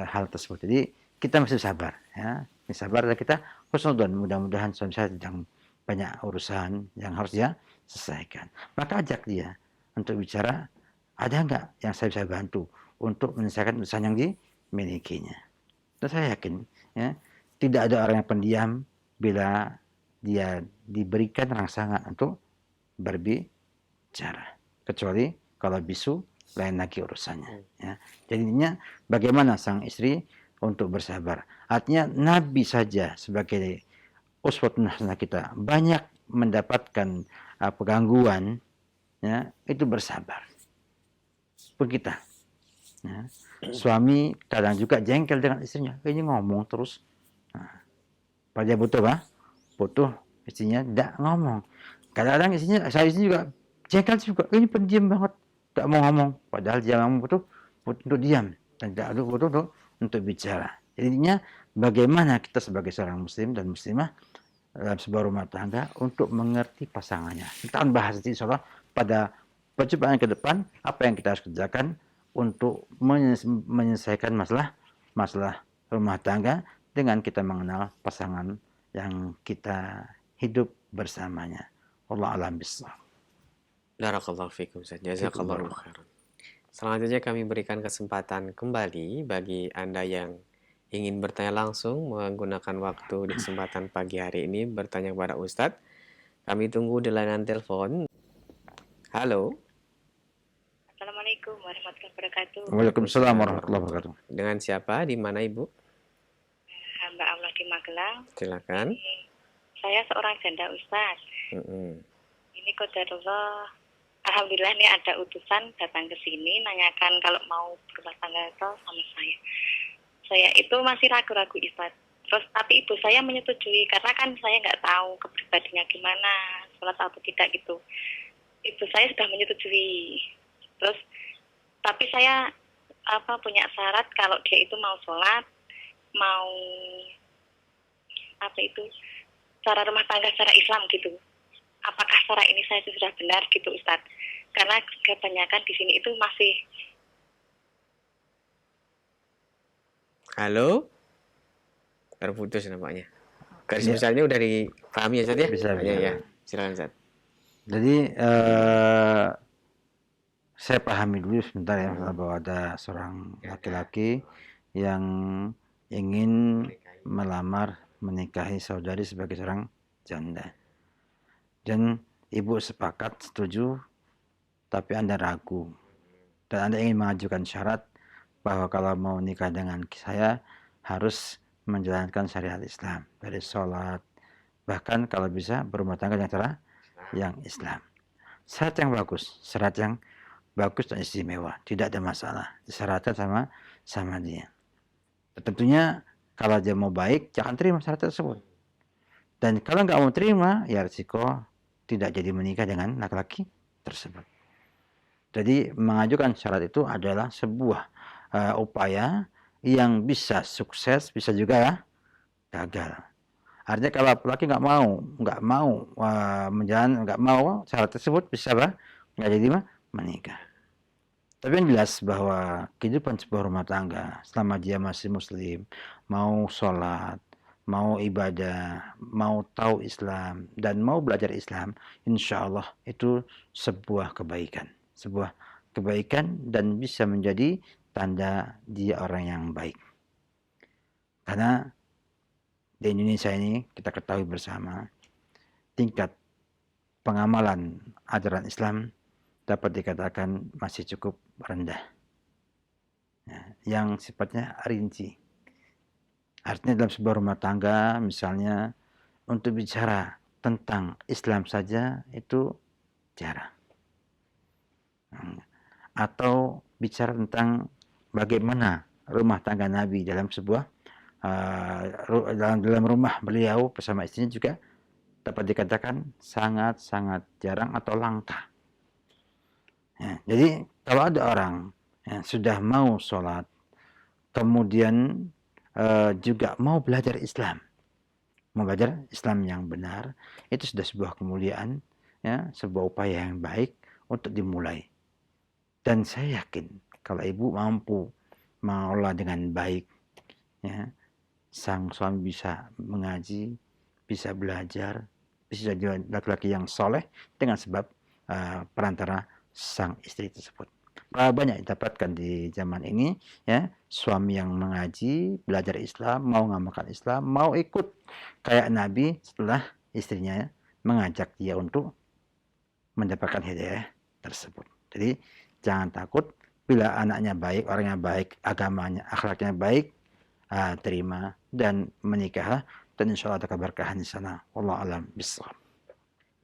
hal tersebut. Jadi kita mesti sabar, ya. Sabar dan kita husnudzon, mudah-mudahan suami saya sedang banyak urusan yang harus dia selesaikan. Maka ajak dia untuk bicara, ada nggak yang saya bisa bantu untuk menyelesaikan urusan yang dimilikinya. Dan saya yakin, ya, tidak ada orang yang pendiam bila dia diberikan rangsangan untuk berbicara, kecuali kalau bisu lain lagi urusannya. Ya. Jadinya bagaimana sang istri untuk bersabar. Artinya Nabi saja sebagai uswatun hasanah kita banyak mendapatkan gangguan, ya, itu bersabar. Pun kita, ya. Suami kadang juga jengkel dengan istrinya, ini ngomong terus. Nah, pada butuh butuh istrinya tidak ngomong. Kadang-kadang saya juga jengkel juga, ini pendiam banget, tidak mau ngomong. Padahal dia memang butuh untuk diam dan tidak butuh untuk bicara. Jadinya bagaimana kita sebagai seorang muslim dan muslimah dalam sebuah rumah tangga untuk mengerti pasangannya. Kita akan bahas insya Allah pada percobaan ke depan apa yang kita harus kerjakan untuk menyelesaikan masalah rumah tangga dengan kita mengenal pasangan yang kita hidup bersamanya. Allah alam bissawab. Barakallahu fikum, Ustaz. Jazakallahu khairan. Selanjutnya kami berikan kesempatan kembali bagi Anda yang ingin bertanya langsung menggunakan waktu di kesempatan pagi hari ini bertanya kepada Ustadz. Kami tunggu di layanan telepon. Halo. Assalamualaikum warahmatullahi wabarakatuh. Waalaikumsalam warahmatullahi wabarakatuh. Dengan siapa? Di mana Ibu? Hamba Allah di Magelang. Silakan. Saya seorang janda Ustaz. Ini qadarullah. Alhamdulillah ini ada utusan datang ke sini nanyakan kalau mau berumah tangga sama saya. Saya itu masih ragu-ragu Ustaz. Terus tapi ibu saya menyetujui karena kan saya nggak tahu kepribadiannya gimana, sholat atau tidak gitu. Ibu saya sudah menyetujui. Terus tapi saya punya syarat kalau dia itu mau sholat, mau cara rumah tangga secara Islam gitu. Apakah cara ini saya sudah benar gitu Ustaz? karena kebanyakan di sini itu masih. Halo, terputus nampaknya. Garis Ya, besarnya udah dipahami ya Ustaz ya? bisa. Ya, silakan Ustaz. Jadi saya pahami dulu sebentar ya, bahwa ada seorang laki-laki yang ingin melamar menikahi saudari sebagai seorang janda. Dan ibu sepakat setuju, tapi Anda ragu. Dan Anda ingin mengajukan syarat bahwa kalau mau nikah dengan saya harus menjalankan syariat Islam. Dari sholat, bahkan kalau bisa berumah tangga dengan cara yang Islam. Syarat yang bagus dan istimewa, tidak ada masalah, disyaratkan sama dia. Tentunya kalau dia mau baik, jangan terima syarat tersebut. Dan kalau nggak mau terima, ya risiko tidak jadi menikah dengan laki-laki tersebut. Jadi mengajukan syarat itu adalah sebuah upaya yang bisa sukses, bisa juga ya gagal. Artinya kalau laki nggak mau nggak mau syarat tersebut, bisa nggak jadi menikah. Tapi yang jelas bahwa kehidupan sebuah rumah tangga selama dia masih muslim, mau sholat, mau ibadah, mau tahu Islam, dan mau belajar Islam, insya Allah itu sebuah kebaikan. Sebuah kebaikan dan bisa menjadi tanda dia orang yang baik. Karena di Indonesia ini kita ketahui bersama, tingkat pengamalan ajaran Islam dapat dikatakan masih cukup rendah, yang sifatnya rinci. Artinya dalam sebuah rumah tangga, misalnya untuk bicara tentang Islam saja itu jarang. Atau bicara tentang bagaimana rumah tangga Nabi dalam sebuah dalam rumah beliau bersama istrinya juga dapat dikatakan sangat-sangat jarang atau langka. Ya, jadi kalau ada orang yang sudah mau sholat, kemudian juga mau belajar Islam yang benar, itu sudah sebuah kemuliaan, ya, sebuah upaya yang baik untuk dimulai. Dan saya yakin kalau ibu mampu mengelola dengan baik, ya, sang suami bisa mengaji, bisa belajar, bisa jadi laki-laki yang soleh dengan sebab perantara sang istri tersebut. Banyak didapatkan di zaman ini, ya, suami yang mengaji, belajar Islam, mau ngamalkan Islam, mau ikut kayak Nabi setelah istrinya mengajak dia untuk mendapatkan hidayah tersebut. Jadi jangan takut bila anaknya baik, orangnya baik, agamanya, akhlaknya baik, terima dan menikah, dan insya Allah ada keberkahan di sana. Wallahu a'lam bishawab.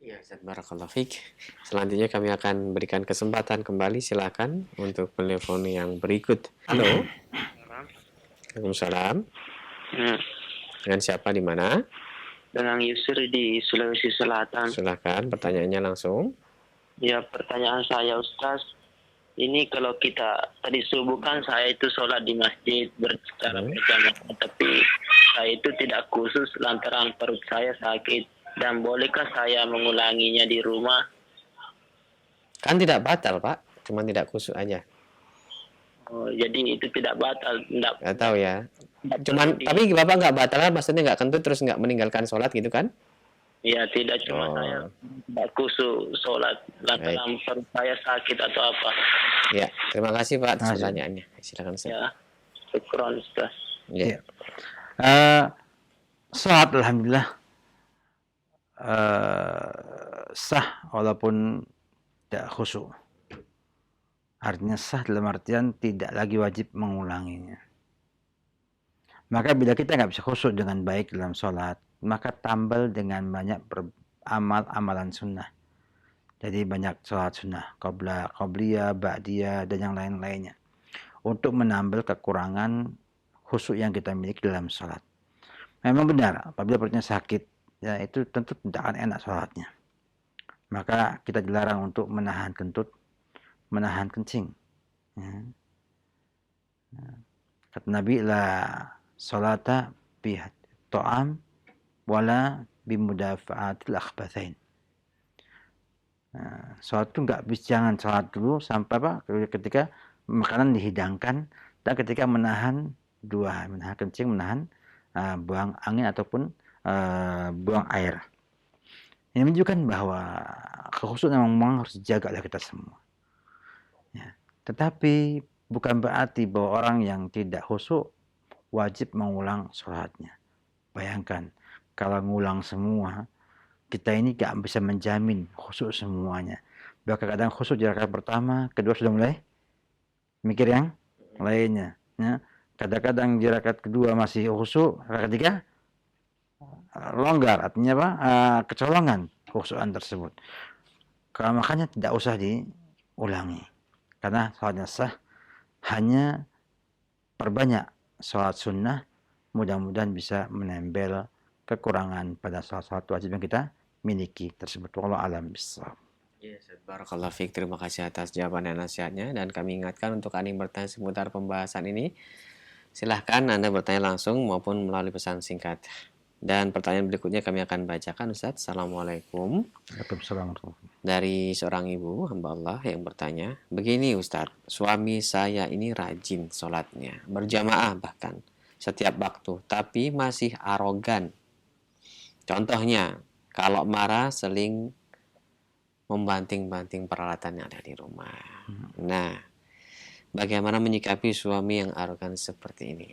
Ya, Ustaz, barakallahu fiik. Selanjutnya kami akan berikan kesempatan kembali, silakan untuk telepon yang berikut. Halo. Waalaikumsalam. Dengan siapa di mana? Dengan Yusri di Sulawesi Selatan. Silakan pertanyaannya langsung. Ya, pertanyaan saya Ustaz, ini kalau kita tadi subuh kan saya itu sholat di masjid secara berjamaah, tapi saya itu tidak khusus lantaran perut saya sakit. Dan bolehkah saya mengulanginya di rumah? Kan tidak batal, Pak. Cuma tidak khusyuk aja. Oh, jadi itu tidak batal. Nggak tahu ya. Cuman, tapi Bapak nggak batal kan? Maksudnya nggak kentut terus nggak meninggalkan sholat gitu kan? Ya, tidak cuma saya tidak khusyuk sholat lantaran perut saya sakit atau apa. Ya, terima kasih Pak atas pertanyaannya. Silakan Ustaz. Ya, syukron Ustaz. Ya. Sholat alhamdulillah sah walaupun tidak khusyuk. Artinya sah dalam artian tidak lagi wajib mengulanginya. Maka bila kita nggak bisa khusyuk dengan baik dalam sholat, maka tambal dengan banyak amalan sunnah. Jadi banyak sholat sunnah, qobliyah, ba'diyah, dan yang lain-lainnya. Untuk menambal kekurangan khusyuk yang kita miliki dalam sholat. Memang benar, apabila perutnya sakit, ya itu tentu tidak akan enak sholatnya. Maka kita dilarang untuk menahan kentut, menahan kencing. Ya. Kata Nabi, la sholata bi ta'am wala bimudafa'atil akhbathain. Sholat itu nggak bisa, jangan sholat dulu sampai ketika makanan dihidangkan dan ketika menahan kencing, menahan buang angin ataupun buang air. Ini menunjukkan bahwa kekhusyukan memang harus dijaga oleh kita semua. Ya. Tetapi bukan berarti bahwa orang yang tidak khusyuk wajib mengulang sholatnya. Bayangkan kalau ngulang semua, kita ini gak bisa menjamin khusyuk semuanya. Bahkan kadang khusyuk di rakaat pertama, kedua sudah mulai mikir yang lainnya. Ya. Kadang-kadang di rakaat kedua masih khusyuk, rakaat ketiga longgar, artinya apa? Kecolongan khusyukan tersebut. Makanya tidak usah diulangi. Karena sholatnya sah, hanya perbanyak sholat sunnah, mudah-mudahan bisa menempel kekurangan pada salah satu wajib yang kita miliki tersebut. Wallahu a'lam bishawab. Yes, barakallahu fiik. Terima kasih atas jawaban dan nasihatnya. Dan kami ingatkan untuk Anda yang bertanya seputar pembahasan ini, silahkan Anda bertanya langsung maupun melalui pesan singkat. Dan pertanyaan berikutnya kami akan bacakan, Ustaz. Assalamualaikum. Waalaikumsalam. Dari seorang ibu hamba Allah yang bertanya, begini Ustaz, suami saya ini rajin sholatnya, berjamaah bahkan setiap waktu, tapi masih arogan. Contohnya, kalau marah seling membanting-banting peralatan yang ada di rumah. Nah, bagaimana menyikapi suami yang arogan seperti ini?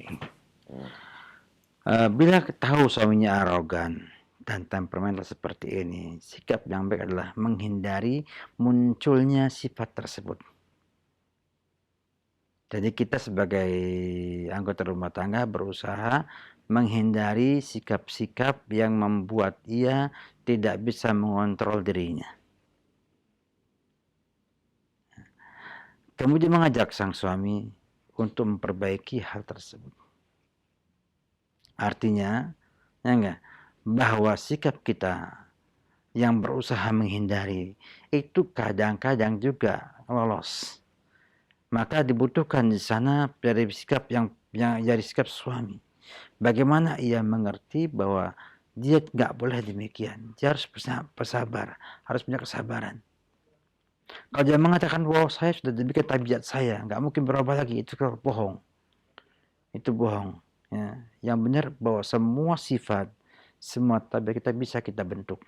Bila tahu suaminya arogan dan temperamental seperti ini, sikap yang baik adalah menghindari munculnya sifat tersebut. Jadi kita sebagai anggota rumah tangga berusaha menghindari sikap-sikap yang membuat ia tidak bisa mengontrol dirinya. Kemudian mengajak sang suami untuk memperbaiki hal tersebut. Artinya, ya enggak, bahwa sikap kita yang berusaha menghindari itu kadang-kadang juga lolos. Maka dibutuhkan di sana dari sikap yang dari sikap suami. Bagaimana ia mengerti bahwa dia nggak boleh demikian. Dia harus bersabar, harus punya kesabaran. Kalau dia mengatakan bahwa saya sudah demikian tabiat saya, nggak mungkin berubah lagi, itu bohong. Itu bohong. Ya. Yang benar bahwa semua sifat, semua tabiat kita bisa kita bentuk,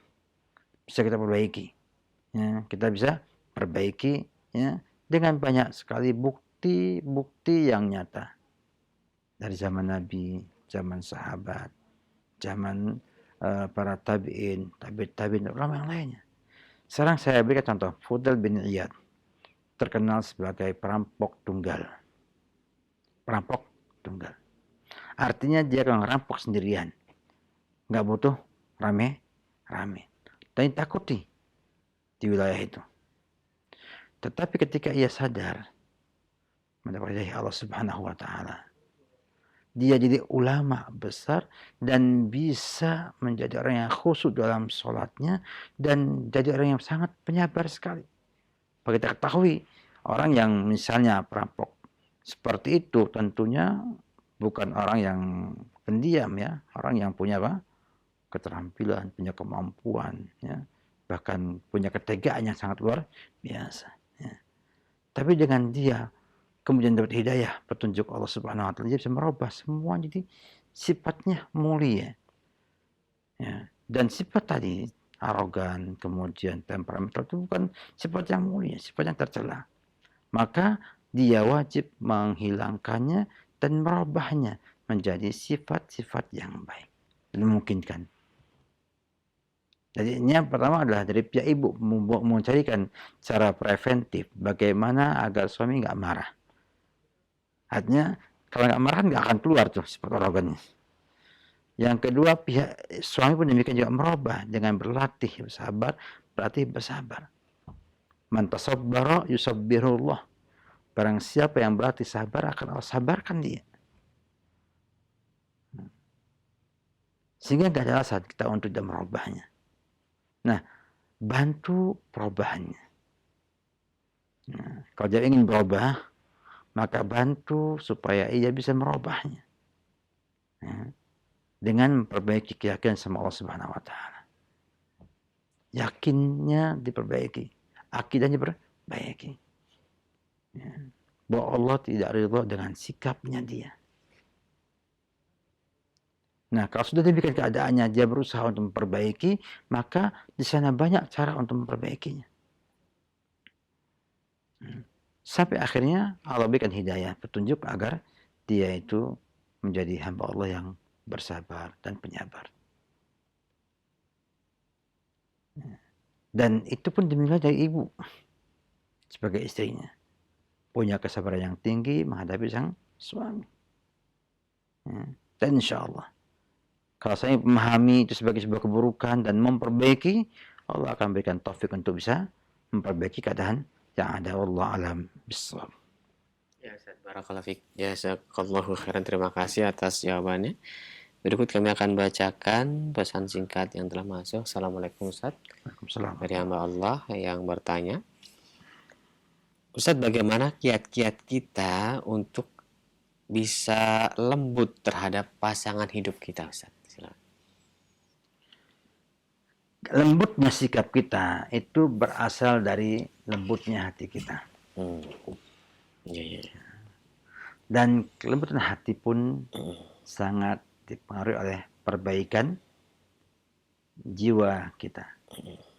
bisa kita perbaiki. Ya, kita bisa perbaiki ya, dengan banyak sekali bukti-bukti yang nyata. Dari zaman Nabi, zaman sahabat, zaman para tabi'in, tabi'in, ulama yang lainnya. Sekarang saya berikan contoh, Fudail bin Iyad, terkenal sebagai perampok tunggal. Perampok tunggal. Artinya dia kalau ngerampok sendirian. Nggak butuh rame-rame. Dan takuti di wilayah itu. Tetapi ketika ia sadar mendapat Allah Subhanahu wa taala, dia jadi ulama besar dan bisa menjadi orang yang khusyuk dalam sholatnya dan jadi orang yang sangat penyabar sekali. Kita ketahui orang yang misalnya perampok seperti itu tentunya bukan orang yang pendiam ya, orang yang punya keterampilan, punya kemampuan ya, bahkan punya ketegaan yang sangat luar biasa ya. Tapi dengan dia kemudian dapat hidayah, petunjuk Allah Subhanahu wa taala, dia bisa merubah semua jadi sifatnya mulia. Ya. Dan sifat tadi arogan, kemudian temperamental itu bukan sifat yang mulia, sifat yang tercela. Maka dia wajib menghilangkannya dan merubahnya menjadi sifat-sifat yang baik. Dan memungkinkan. Jadi ini yang pertama adalah dari pihak ibu mencarikan cara preventif bagaimana agar suami nggak marah. Artinya kalau nggak marah nggak akan keluar tuh sifat arogannya. Yang kedua, pihak suami pun demikian juga merubah dengan berlatih bersabar. Man tasabbara yusabbirullah. Barang siapa yang berlatih sabar akan Allah sabarkan dia. Sehingga nggak ada alasan kita untuk tidak merubahnya. Nah, bantu perubahannya. Nah, kalau dia ingin berubah, maka bantu supaya ia bisa merubahnya. Ya. Dengan memperbaiki keyakinan sama Allah Subhanahu wa taala. Yakinnya diperbaiki. akidahnya perbaiki. Ya. Bahwa Allah tidak ridha dengan sikapnya dia. Nah, kalau sudah demikian keadaannya, dia berusaha untuk memperbaiki, maka di sana banyak cara untuk memperbaikinya. Sampai akhirnya Allah berikan hidayah, petunjuk agar dia itu menjadi hamba Allah yang bersabar dan penyabar. Dan itu pun dimulai dari ibu sebagai istrinya. Punya kesabaran yang tinggi menghadapi sang suami. Dan insya Allah, kalau saya memahami itu sebagai sebuah keburukan dan memperbaiki, Allah akan berikan taufik untuk bisa memperbaiki keadaan yang ada. Wallahu alam bissawab. Ya, Ustaz, barakallahu fiik. Ya, jazakallahu khairan. Terima kasih atas jawabannya. Berikut kami akan bacakan pesan singkat yang telah masuk. Assalamualaikum Ustaz. Waalaikumsalam. Dari hamba Allah yang bertanya, Ustaz, bagaimana kiat-kiat kita untuk bisa lembut terhadap pasangan hidup kita, Ustaz? Silakan. Lembutnya sikap kita itu berasal dari lembutnya hati kita. Ya, ya. Dan kelembutan hati pun sangat dipengaruhi oleh perbaikan jiwa kita.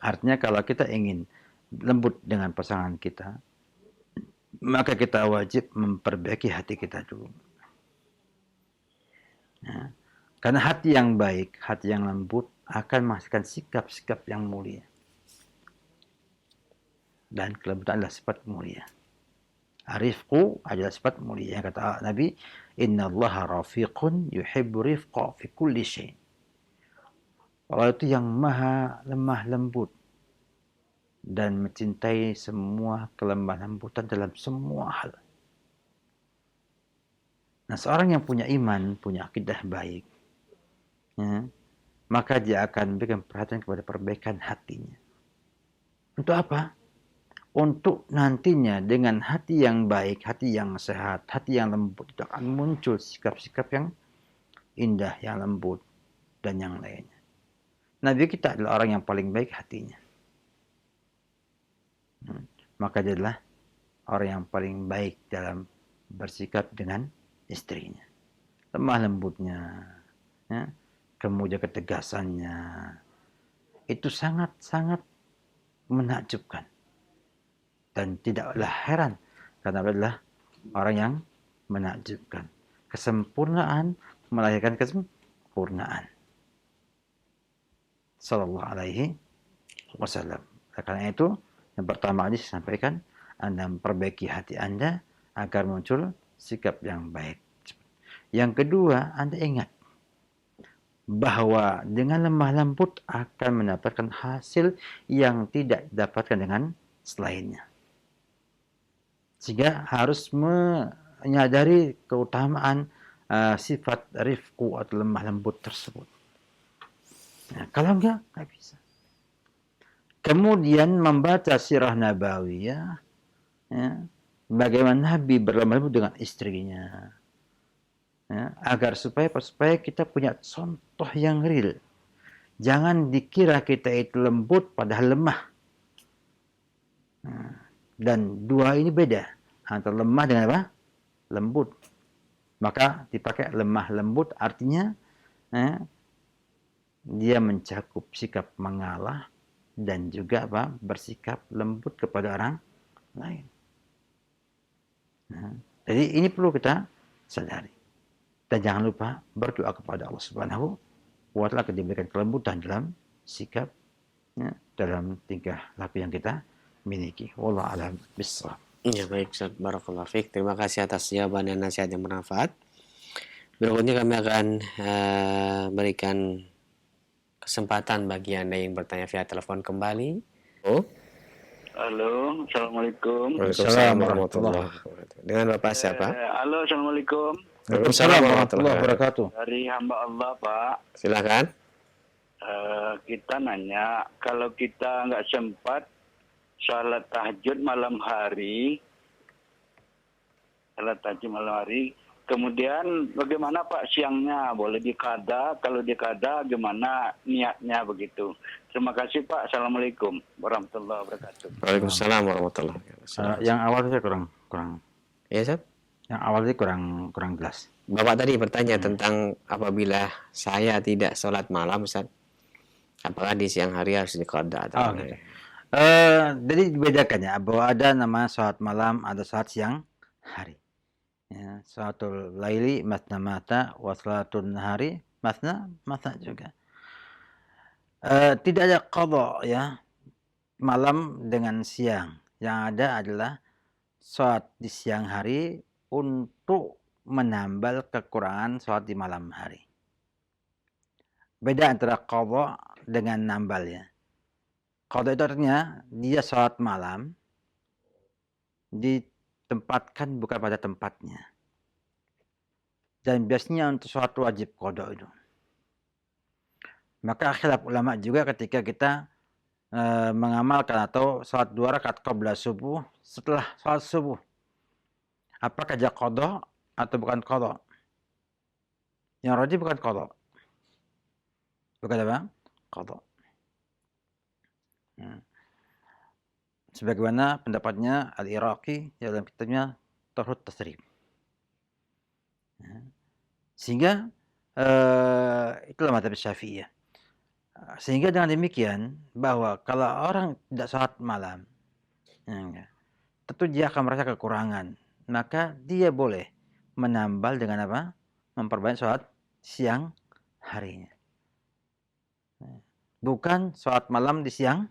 Artinya kalau kita ingin lembut dengan pasangan kita, maka kita wajib memperbaiki hati kita dulu. Ya. Karena hati yang baik, hati yang lembut akan menghasilkan sikap-sikap yang mulia. Dan kelembutan adalah sifat mulia. Rifqu adalah sifat mulia. Yang kata Nabi, Inna allaha rafiqun yuhibbu rifqa fi kulli syai. Allah itu yang maha lemah lembut dan mencintai semua kelemah lembutan dalam semua hal. Nah, seorang yang punya iman, punya akidah baik, ya, maka dia akan memberikan perhatian kepada perbaikan hatinya. Untuk apa? Untuk nantinya dengan hati yang baik, hati yang sehat, hati yang lembut, itu akan muncul sikap-sikap yang indah, yang lembut, dan yang lainnya. Nabi kita adalah orang yang paling baik hatinya. Maka dia adalah orang yang paling baik dalam bersikap dengan istrinya. Lemah lembutnya, ya, kemudian ketegasannya, itu sangat-sangat menakjubkan. Dan tidaklah heran karena adalah orang yang menakjubkan. Kesempurnaan melahirkan kesempurnaan. Sallallahu alaihi wasallam. Karena itu, yang pertama ini saya sampaikan, Anda memperbaiki hati Anda agar muncul sikap yang baik. Yang kedua, Anda ingat bahwa dengan lemah lembut akan mendapatkan hasil yang tidak didapatkan dengan selainnya. Sehingga harus menyadari keutamaan sifat rifqu atau lemah lembut tersebut. Nah, kalau enggak bisa. Kemudian membaca sirah nabawiyah, ya, bagaimana Nabi berlemah lembut dengan istrinya, ya, agar supaya kita punya contoh yang real. Jangan dikira kita itu lembut padahal lemah. Dan dua ini beda, antara lemah dengan apa? Lembut. Maka dipakai lemah lembut artinya dia mencakup sikap mengalah dan juga apa? Bersikap lembut kepada orang lain. Jadi ini perlu kita sadari. Dan jangan lupa berdoa kepada Allah Subhanahu wa Ta'ala agar diberikan kelembutan dalam sikap, ya, dalam tingkah laku yang kita miliki. Wallahu a'lam bishawab. Ya, baik, Ustaz, barakallahu fiik. Terima kasih atas jawaban dan nasihat yang bermanfaat. Berikutnya kami akan berikan kesempatan bagi Anda yang bertanya via telepon kembali. Halo, assalamualaikum. Waalaikumsalam warahmatullahi wabarakatuh. Dengan Bapak siapa? Halo, assalamualaikum. Waalaikumsalam warahmatullahi wabarakatuh. Dari hamba Allah, Pak. Silakan. Kita nanya, kalau kita nggak sempat salat tahajud malam hari, Kemudian bagaimana Pak siangnya? Boleh dikada? Kalau dikada gimana niatnya begitu? Terima kasih Pak. Assalamualaikum warahmatullahi wabarakatuh. Waalaikumsalam warahmatullahi wabarakatuh. Yang awal saya kurang Ya, Ustaz? yang awal itu kurang jelas. Bapak tadi bertanya tentang apabila saya tidak sholat malam, Ustaz, apakah di siang hari harus diqada atau Gitu. Jadi dibedakan ya, bahwa ada nama sholat malam, ada sholat siang hari. Ya, sholatul laili masna mata, wa sholatun nahari masna juga. Tidak ada qadha ya, malam dengan siang. Yang ada adalah sholat di siang hari untuk menambal kekurangan sholat di malam hari. Beda antara qadha dengan nambal ya. Qadha itu artinya dia sholat malam ditempatkan bukan pada tempatnya. Dan biasanya untuk sholat wajib qadha itu. Maka khilaf ulama juga ketika kita mengamalkan atau sholat 2 rakaat qabla subuh setelah sholat subuh. Apakah dia qadha atau bukan qadha? Yang rajih bukan qadha. Bukan apa? Qadha. Sebagaimana pendapatnya Al-Iraqi dalam kitabnya Tarhut Tasrib. Sehingga itulah mazhab Syafi'iyah. Sehingga dengan demikian bahwa kalau orang tidak sholat malam, tentu dia akan merasa kekurangan. Maka dia boleh menambal dengan apa? Memperbanyak sholat siang harinya. Bukan sholat malam di siang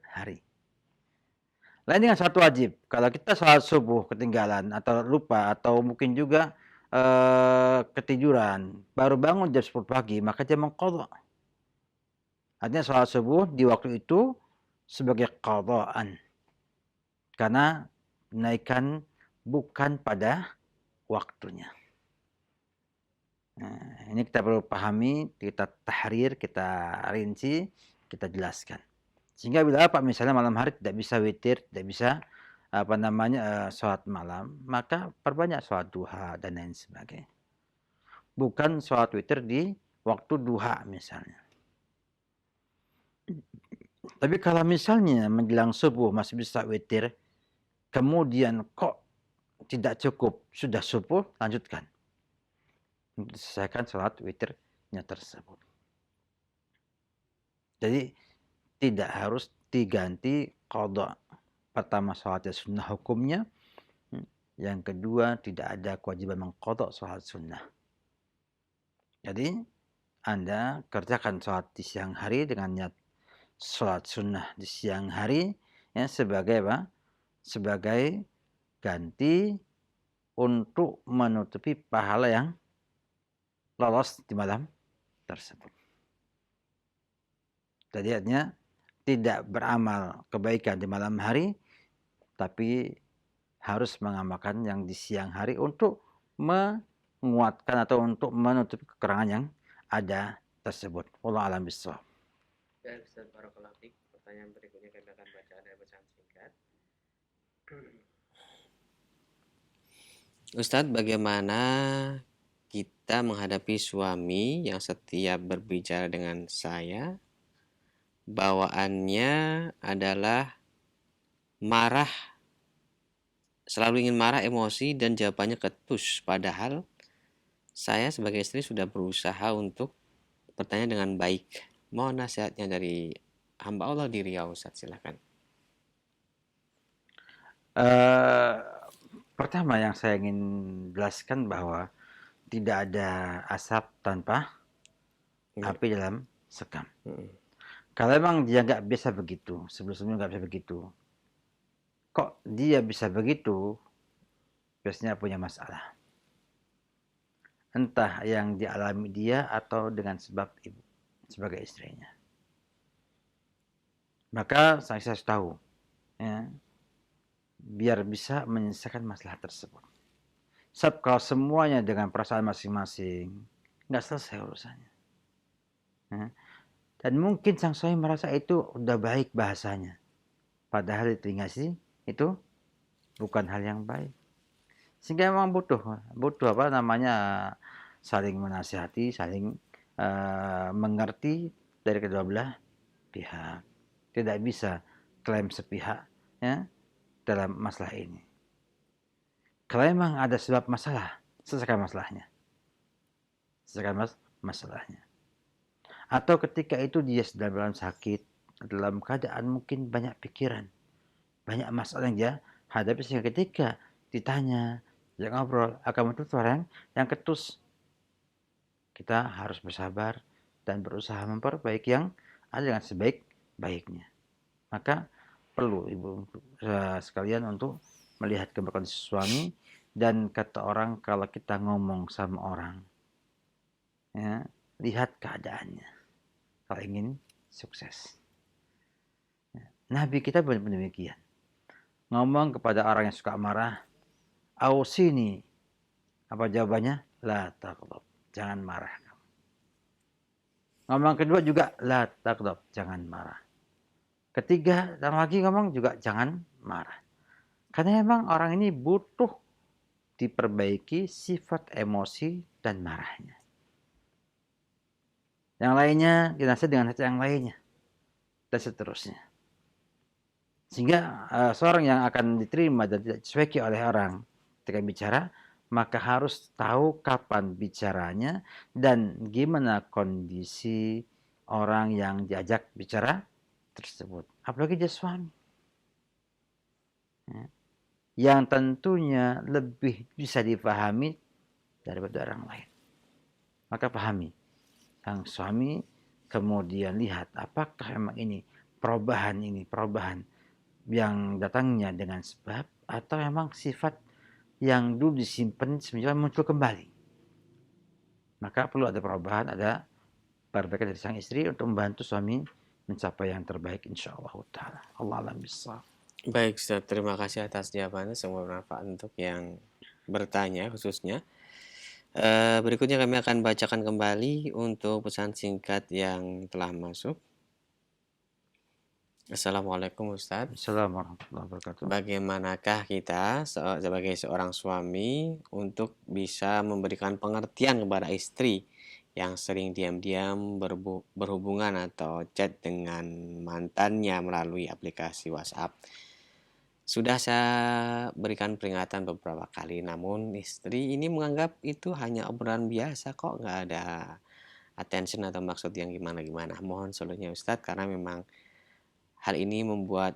hari. Lain dengan sholat wajib. Kalau kita sholat subuh ketinggalan atau lupa atau mungkin juga ketiduran, baru bangun jam 10 pagi, maka dia mengqadha. Artinya sholat subuh di waktu itu sebagai qadhaan. Karena naikkan bukan pada waktunya. Nah, ini kita perlu pahami, kita tahrir, kita rinci, kita jelaskan. Sehingga bila Pak misalnya malam hari tidak bisa witir, tidak bisa sholat malam, maka perbanyak sholat duha dan lain sebagainya. Bukan sholat witir di waktu duha misalnya. Tapi kalau misalnya menjelang subuh masih bisa witir, kemudian kok tidak cukup, sudah subuh, lanjutkan. Untuk selesaikan sholat witirnya tersebut. Jadi tidak harus diganti qadha. Pertama sholatnya sunnah hukumnya. Yang kedua tidak ada kewajiban mengqadha sholat sunnah. Jadi Anda kerjakan sholat di siang hari dengan niat sholat sunnah di siang hari ya, sebagai apa? Sebagai ganti untuk menutupi pahala yang lolos di malam tersebut. Jadi artinya tidak beramal kebaikan di malam hari, tapi harus mengamalkan yang di siang hari untuk menguatkan atau untuk menutupi kekurangan yang ada tersebut. Wallahu a'lam bishawab. Ya, Ustaz Barakallahu Fik. Pertanyaan berikutnya kami akan baca, ada bacaan singkat. Ustadz, bagaimana kita menghadapi suami yang setiap berbicara dengan saya, bawaannya adalah marah, selalu ingin marah, emosi, dan jawabannya ketus. Padahal saya sebagai istri sudah berusaha untuk bertanya dengan baik. Mohon nasihatnya dari hamba Allah di Riau, Ustadz, silakan. Pertama yang saya ingin jelaskan bahwa tidak ada asap tanpa api dalam sekam. Kalau memang dia nggak biasa begitu, sebelum-sebelumnya nggak bisa begitu, kok dia bisa begitu, biasanya punya masalah. Entah yang dialami dia atau dengan sebab ibu sebagai istrinya. Maka saya harus tahu, ya, biar bisa menyelesaikan masalah tersebut. Sebab kalau semuanya dengan perasaan masing-masing, nggak selesai urusannya. Ya. Dan mungkin sang suami merasa itu udah baik bahasanya. Padahal di telinga sih itu bukan hal yang baik. Sehingga memang butuh apa namanya, saling menasihati, saling, mengerti dari kedua belah pihak. Tidak bisa klaim sepihak ya dalam masalah ini. Kalau memang ada sebab masalah, selesaikan masalahnya. Selesaikan masalahnya. Atau ketika itu dia sedang dalam sakit, dalam keadaan mungkin banyak pikiran, banyak masalah yang dia hadapi, sehingga ketika ditanya, dia ngobrol, akan muncul suara yang ketus. Kita harus bersabar dan berusaha memperbaiki yang ada dengan sebaik-baiknya. Maka perlu ibu sekalian untuk melihat kondisi suami, dan kata orang kalau kita ngomong sama orang, ya, lihat keadaannya kalau ingin sukses. Nabi kita benar demikian. Ngomong kepada orang yang suka marah, ausini. Apa jawabannya? La taghdab. Jangan marah. Ngomong kedua juga la taghdab. Jangan marah. Ketiga dan lagi ngomong juga jangan marah. Karena memang orang ini butuh diperbaiki sifat emosi dan marahnya. Yang lainnya dinasihati dengan yang lainnya. Dan seterusnya. Sehingga seorang yang akan diterima dan tidak dicueki oleh orang ketika bicara, maka harus tahu kapan bicaranya dan gimana kondisi orang yang diajak bicara tersebut. Apalagi dia suami. Ya. Yang tentunya lebih bisa dipahami daripada orang lain. Maka pahami sang suami, kemudian lihat apakah memang ini perubahan yang datangnya dengan sebab, atau memang sifat yang dulu disimpan sebenarnya muncul kembali. Maka perlu ada perubahan, ada perbaikan dari sang istri untuk membantu suami mencapai yang terbaik insyaallah taala. Allah alam bissawab. Baik, Ustaz. Terima kasih atas jawabannya. Semoga bermanfaat untuk yang bertanya khususnya. Berikutnya kami akan bacakan kembali untuk pesan singkat yang telah masuk. Assalamualaikum Ustaz. Assalamualaikum warahmatullahi wabarakatuh. Bagaimanakah kita sebagai seorang suami untuk bisa memberikan pengertian kepada istri yang sering diam-diam berhubungan atau chat dengan mantannya melalui aplikasi WhatsApp? Sudah saya berikan peringatan beberapa kali, namun istri ini menganggap itu hanya obrolan biasa kok, nggak ada attention atau maksud yang gimana-gimana. Mohon solusinya Ustadz, karena memang hal ini membuat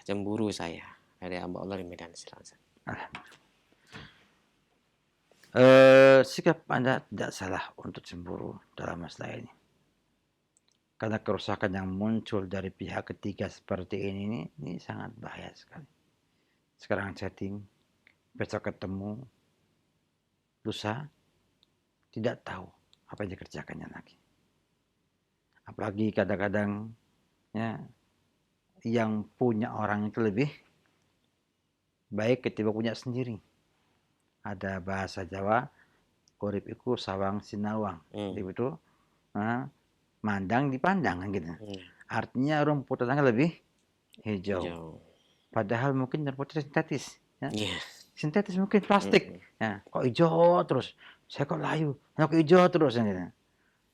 cemburu saya. Dari hamba Allah di Medan. Silakan. Sikap Anda tidak salah untuk cemburu dalam masalah ini. Karena kerusakan yang muncul dari pihak ketiga seperti ini sangat bahaya sekali. Sekarang chatting, besok ketemu, lusa tidak tahu apa yang dikerjakannya lagi. Apalagi kadang-kadang ya, yang punya orang itu lebih baik ketimbang punya sendiri. Ada bahasa Jawa, urip iku sawang sinawang. Itu mandang dipandang gitu. Artinya rumput tetangga lebih hijau. Padahal mungkin rumputnya sintetis. Ya. Sintetis mungkin plastik. Ya, kok hijau terus? Saya kok layu? Ya, kok hijau terus? Gitu.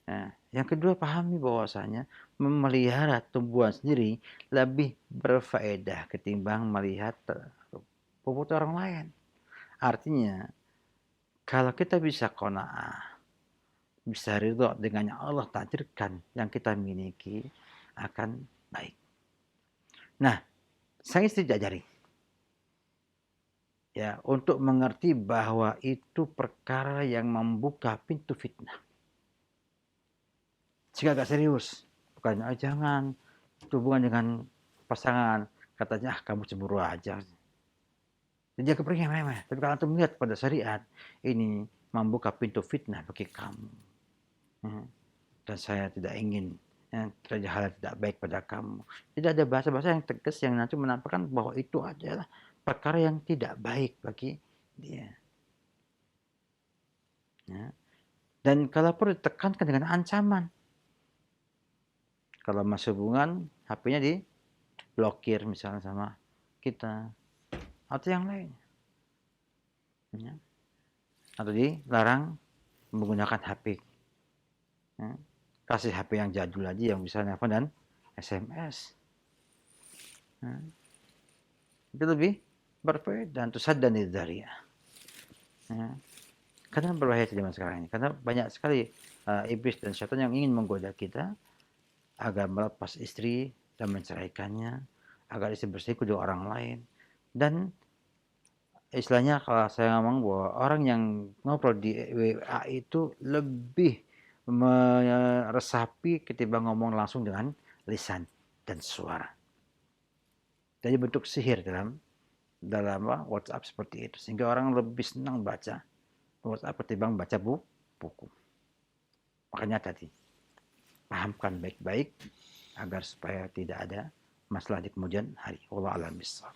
Ya. Yang kedua, pahami bahwasanya memelihara tumbuhan sendiri lebih berfaedah ketimbang melihat rumput orang lain. Artinya, kalau kita bisa qanaah, bisa ridho dengan yang Allah takdirkan yang kita miliki, akan baik. Nah, sang istri diajari ya untuk mengerti bahwa itu perkara yang membuka pintu fitnah. Jika agak serius, bukan jangan hubungan dengan pasangan, katanya kamu cemburu aja. Jadi dia kepengen, tapi kalau antum melihat pada syariat ini membuka pintu fitnah bagi kamu. Dan saya tidak ingin terjadi hal yang tidak baik pada kamu. Tidak ada bahasa-bahasa yang tegas yang nanti menampakkan bahwa itu adalah perkara yang tidak baik bagi dia. Ya. Dan kalau perlu ditekankan dengan ancaman. Kalau masuk hubungan, HP-nya diblokir misalnya sama kita atau yang lain. Ya. Atau dilarang menggunakan HP. Ya. Kasih HP yang jadul aja yang bisa nelfon dan SMS. Ya. Itu lebih berbeda. Tusaddan lidzari'ah. Ya. Karena berbahaya zaman sekarang ini. Karena banyak sekali iblis dan syaitan yang ingin menggoda kita agar melepas istri dan menceraikannya, agar istri berselingkuh dengan orang lain. Dan istilahnya kalau saya ngomong bahwa orang yang ngobrol di WA itu lebih meresapi ketimbang ngomong langsung dengan lisan dan suara. Jadi bentuk sihir dalam WhatsApp seperti itu. Sehingga orang lebih senang baca WhatsApp ketimbang baca buku. Makanya tadi, pahamkan baik-baik agar supaya tidak ada masalah di kemudian hari. Wallahu a'lam bishawab.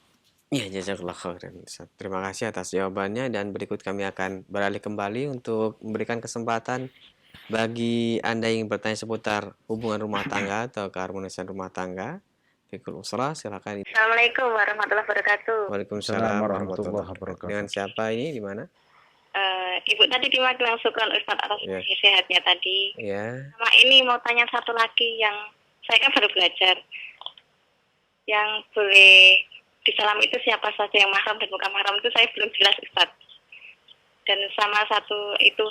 Ya, jazakallah khairan. Ustaz. Terima kasih atas jawabannya dan berikut kami akan beralih kembali untuk memberikan kesempatan bagi Anda yang bertanya seputar hubungan rumah tangga atau keharmonisan rumah tangga. Fikul Usra, silakan. Assalamualaikum warahmatullahi wabarakatuh. Waalaikumsalam Assalamualaikum warahmatullahi warahmatullahi wabarakatuh. wabarakatuh. Dengan siapa ini? Di mana? Ibu tadi di Magelang, syukran Ustaz atas sehatnya tadi. Ya. Sama ini mau tanya satu lagi yang saya kan baru belajar. Yang boleh disalam itu siapa saja, yang mahram dan bukan mahram itu saya belum jelas Ustaz. Dan sama satu itu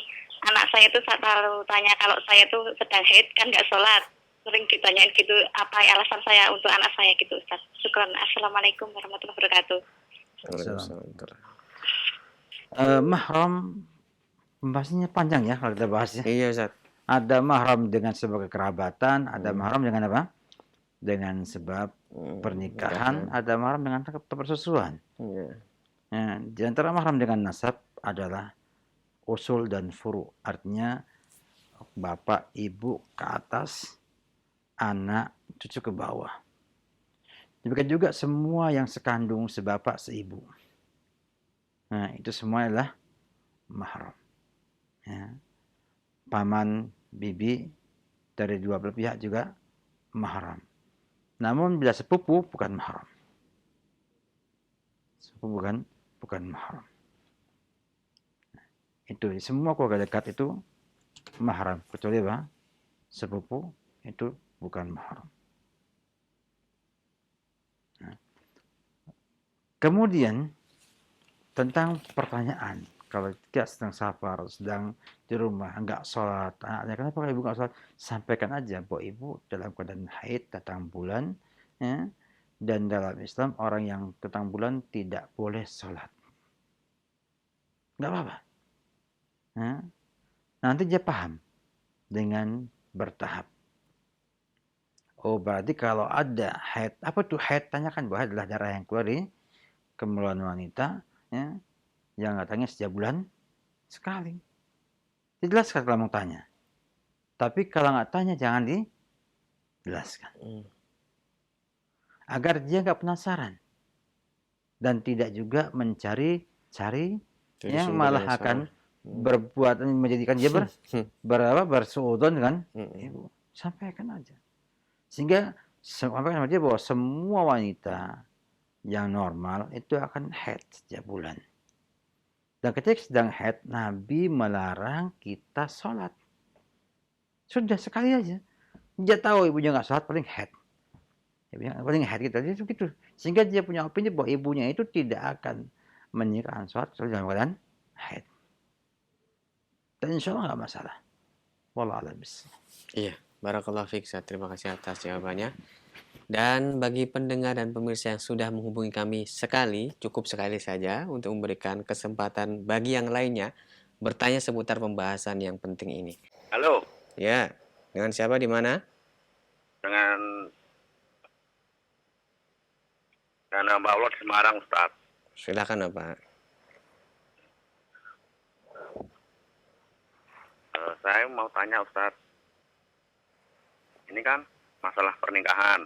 anak saya itu selalu tanya kalau saya itu sedang haid kan nggak sholat. Sering ditanyain gitu apa alasan saya untuk anak saya gitu Ustaz. Syukran. Assalamualaikum warahmatullahi wabarakatuh. Waalaikumsalam. Mahram pembahasannya panjang ya kalau kita bahas ya. Iya, Ustaz. Ada mahram dengan sebagai kerabatan, ada mahram dengan apa? Dengan sebab pernikahan, ada mahram dengan persesuaian. Iya. Ya, di antara mahram dengan nasab adalah usul dan furu. Artinya bapak, ibu ke atas, anak, cucu ke bawah. Demikian juga semua yang sekandung, sebapak, seibu. Nah, itu semua adalah mahram. Ya. Paman, bibi dari dua belah pihak juga mahram. Namun bila sepupu bukan mahram. Sepupu bukan mahram. Itu semua keluarga dekat itu mahram, kecuali apa? Sepupu itu bukan mahram. Nah. Kemudian tentang pertanyaan, kalau dia sedang safar, sedang di rumah, enggak sholat, anaknya kenapa ibu enggak sholat? Sampaikan aja bahwa ibu dalam keadaan haid, datang bulan, ya, dan dalam Islam orang yang datang bulan tidak boleh sholat. Enggak apa-apa. Ya. Nanti dia paham dengan bertahap. Oh berarti kalau ada haid, apa tuh haid? Tanyakan bahwa adalah darah yang keluar di kemaluan wanita, ya, yang datangnya setiap bulan sekali. Dijelaskan kalau mau tanya. Tapi kalau nggak tanya jangan dijelaskan. Agar dia nggak penasaran. Dan tidak juga mencari-cari yang malah akan berbuat menjadikan dia bersuudzon dengan ibu. Sampaikan aja. Sehingga sampaikan sama dia bahwa semua wanita yang normal itu akan haid setiap bulan. Dan ketika sedang haid, Nabi melarang kita sholat. Sudah sekali aja. Dia tahu ibunya nggak sholat, paling haid. Ibunya paling haid gitu. Sehingga dia punya opini bahwa ibunya itu tidak akan menyikakan sholat dalam keadaan haid. Dan insya Allah nggak masalah. Wallahu a'lam bishawab. Iya, barakallahu fiik. Terima kasih atas jawabannya. Dan bagi pendengar dan pemirsa yang sudah menghubungi kami cukup sekali saja untuk memberikan kesempatan bagi yang lainnya bertanya seputar pembahasan yang penting ini. Halo. Ya, dengan siapa di mana? Dengan Mbak Allah di Semarang, Ustaz. Silakan, Pak. Saya mau tanya, Ustaz. Ini kan masalah pernikahan.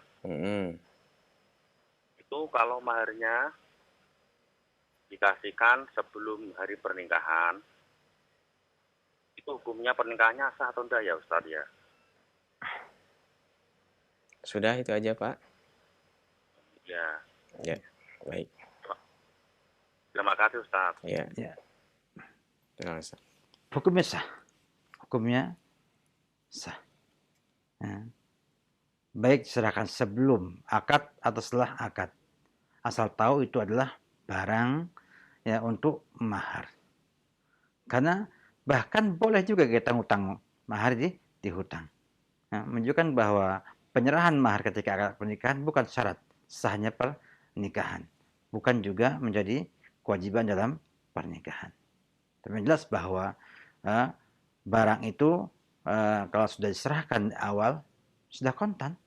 Itu kalau maharnya dikasihkan sebelum hari pernikahan, itu hukumnya pernikahannya sah atau enggak ya Ustaz ya? Sudah itu aja Pak. Ya. Ya, baik. Terima kasih Ustaz. Ya. Betul, Ustaz. Hukumnya sah. Hukumnya sah. Ya. Baik diserahkan sebelum akad atau setelah akad. Asal tahu itu adalah barang ya untuk mahar. Karena bahkan boleh juga kita hutang mahar di hutang. Nah, menunjukkan bahwa penyerahan mahar ketika akad pernikahan bukan syarat sahnya pernikahan. Bukan juga menjadi kewajiban dalam pernikahan. Tapi jelas bahwa barang itu kalau sudah diserahkan di awal sudah kontan.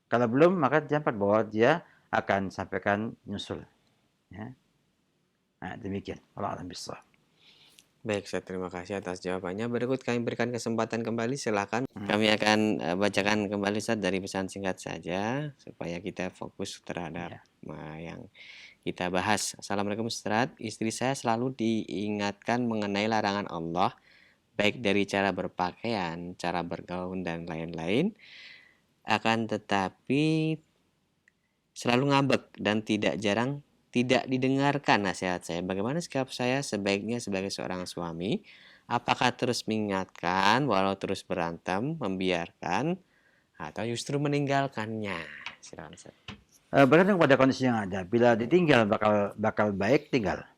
Kalau belum maka jangan bahwa dia akan sampaikan nyusul. Ya. Nah, demikian. Wallahu a'lam bishawab. Baik, Ustaz, terima kasih atas jawabannya. Berikut kami berikan kesempatan kembali, silakan. Kami akan bacakan kembali, Ustaz, dari pesan singkat saja supaya kita fokus terhadap yang kita bahas. Assalamualaikum Ustaz, istri saya selalu diingatkan mengenai larangan Allah, baik dari cara berpakaian, cara bergaul, dan lain-lain. Akan tetapi selalu ngambek dan tidak didengarkan nasihat saya. Bagaimana sikap saya sebaiknya sebagai seorang suami? Apakah terus mengingatkan walau terus berantem, membiarkan, atau justru meninggalkannya? Silakan, Ustaz. Bergantung pada kondisi yang ada. Bila ditinggal bakal baik, tinggal.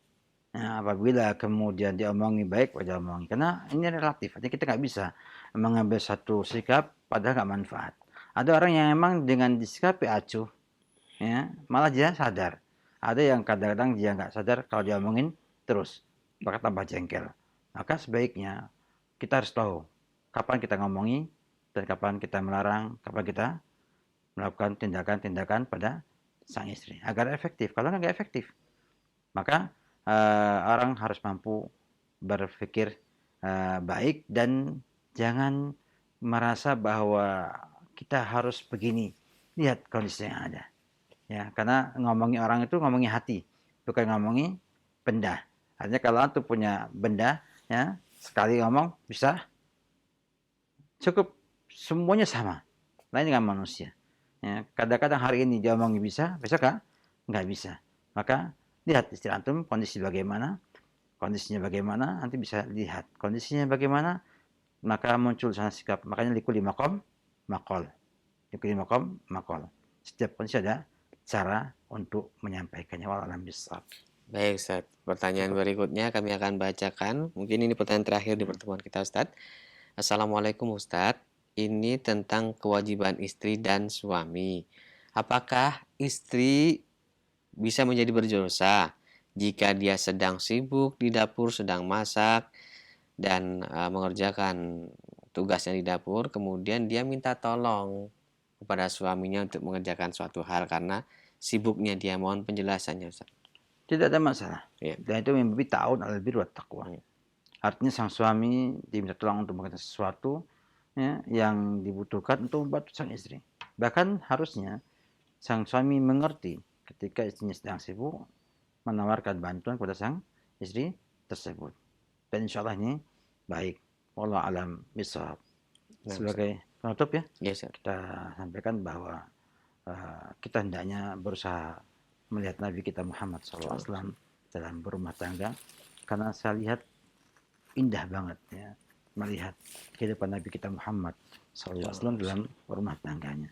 Nah, apabila kemudian diomongi baik, wajar omongi. Karena ini relatif. Artinya kita nggak bisa mengambil satu sikap padahal nggak manfaat. Ada orang yang emang dengan disikapi acuh, ya, malah dia sadar. Ada yang kadang-kadang dia nggak sadar kalau diomongin terus, bakal tambah jengkel. Maka sebaiknya kita harus tahu kapan kita ngomongi dan kapan kita melarang, kapan kita melakukan tindakan-tindakan pada sang istri agar efektif. Kalau nggak efektif, maka orang harus mampu berpikir baik dan jangan merasa bahwa kita harus begini. Lihat kondisi yang ada. Ya, karena ngomongin orang itu ngomongin hati, bukan ngomongin benda. Artinya kalau antum punya benda, ya, sekali ngomong bisa cukup semuanya sama. Lain dengan manusia. Ya, kadang-kadang hari ini dia ngomongin bisa, besok nggak bisa. Maka lihat istri antum kondisi bagaimana, kondisinya bagaimana, nanti bisa lihat kondisinya bagaimana, maka muncul sana sikap. Makanya likuli makom makol. Likuli makom makol. Setiap kondisi ada cara untuk menyampaikannya. Wallahu a'lam bishawab. Baik, Ustaz. Pertanyaan berikutnya kami akan bacakan. Mungkin ini pertanyaan terakhir di pertemuan kita, Ustaz. Assalamualaikum, Ustaz. Ini tentang kewajiban istri dan suami. Apakah istri bisa menjadi berdosa jika dia sedang sibuk di dapur, sedang masak, dan mengerjakan tugasnya di dapur, kemudian dia minta tolong kepada suaminya untuk mengerjakan suatu hal karena sibuknya dia? Mohon penjelasannya, Ustaz. Tidak ada masalah. Ya. Dan itu membabi ta'awun 'alal birri wat taqwa. Artinya sang suami diminta tolong untuk mengerjakan sesuatu, ya, yang dibutuhkan untuk membantu sang istri. Bahkan harusnya sang suami mengerti ketika istrinya sedang sibuk menawarkan bantuan kepada sang istri tersebut. Dan insya Allah ini baik. Wallahu a'lam bishawab. Sebagai penutup ya, kita sampaikan bahwa kita hendaknya berusaha melihat Nabi kita Muhammad SAW dalam berumah tangga, karena saya lihat indah banget ya melihat kehidupan Nabi kita Muhammad SAW dalam berumah tangganya.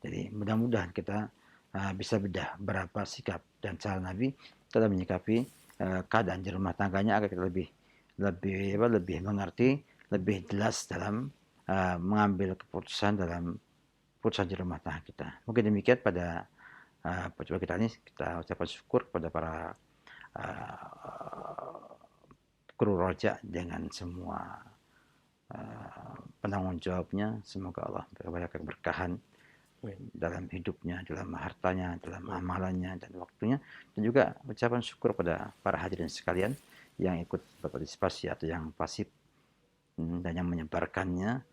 Jadi mudah-mudahan kita bisa bedah berapa sikap dan cara Nabi dalam menyikapi keadaan di rumah tangganya agar kita lebih mengerti, lebih jelas dalam mengambil keputusan dalam keputusan di rumah tangga kita. Mungkin demikian pada perjumpaan kita ini. Kita ucapkan syukur kepada para kru Roja dengan semua penanggung jawabnya. Semoga Allah memberikan keberkahan dalam hidupnya, dalam hartanya, dalam amalannya dan waktunya. Dan juga ucapan syukur pada para hadirin sekalian yang ikut berpartisipasi atau yang pasif dan yang menyebarkannya.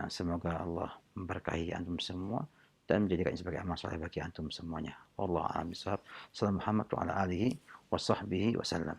Semoga Allah memberkahi antum semua dan menjadikannya sebagai amal saleh bagi antum semuanya. Wallahu a'lam bishawab. Sallallahu Muhammad wa ala alihi wa sahbihi wasallam.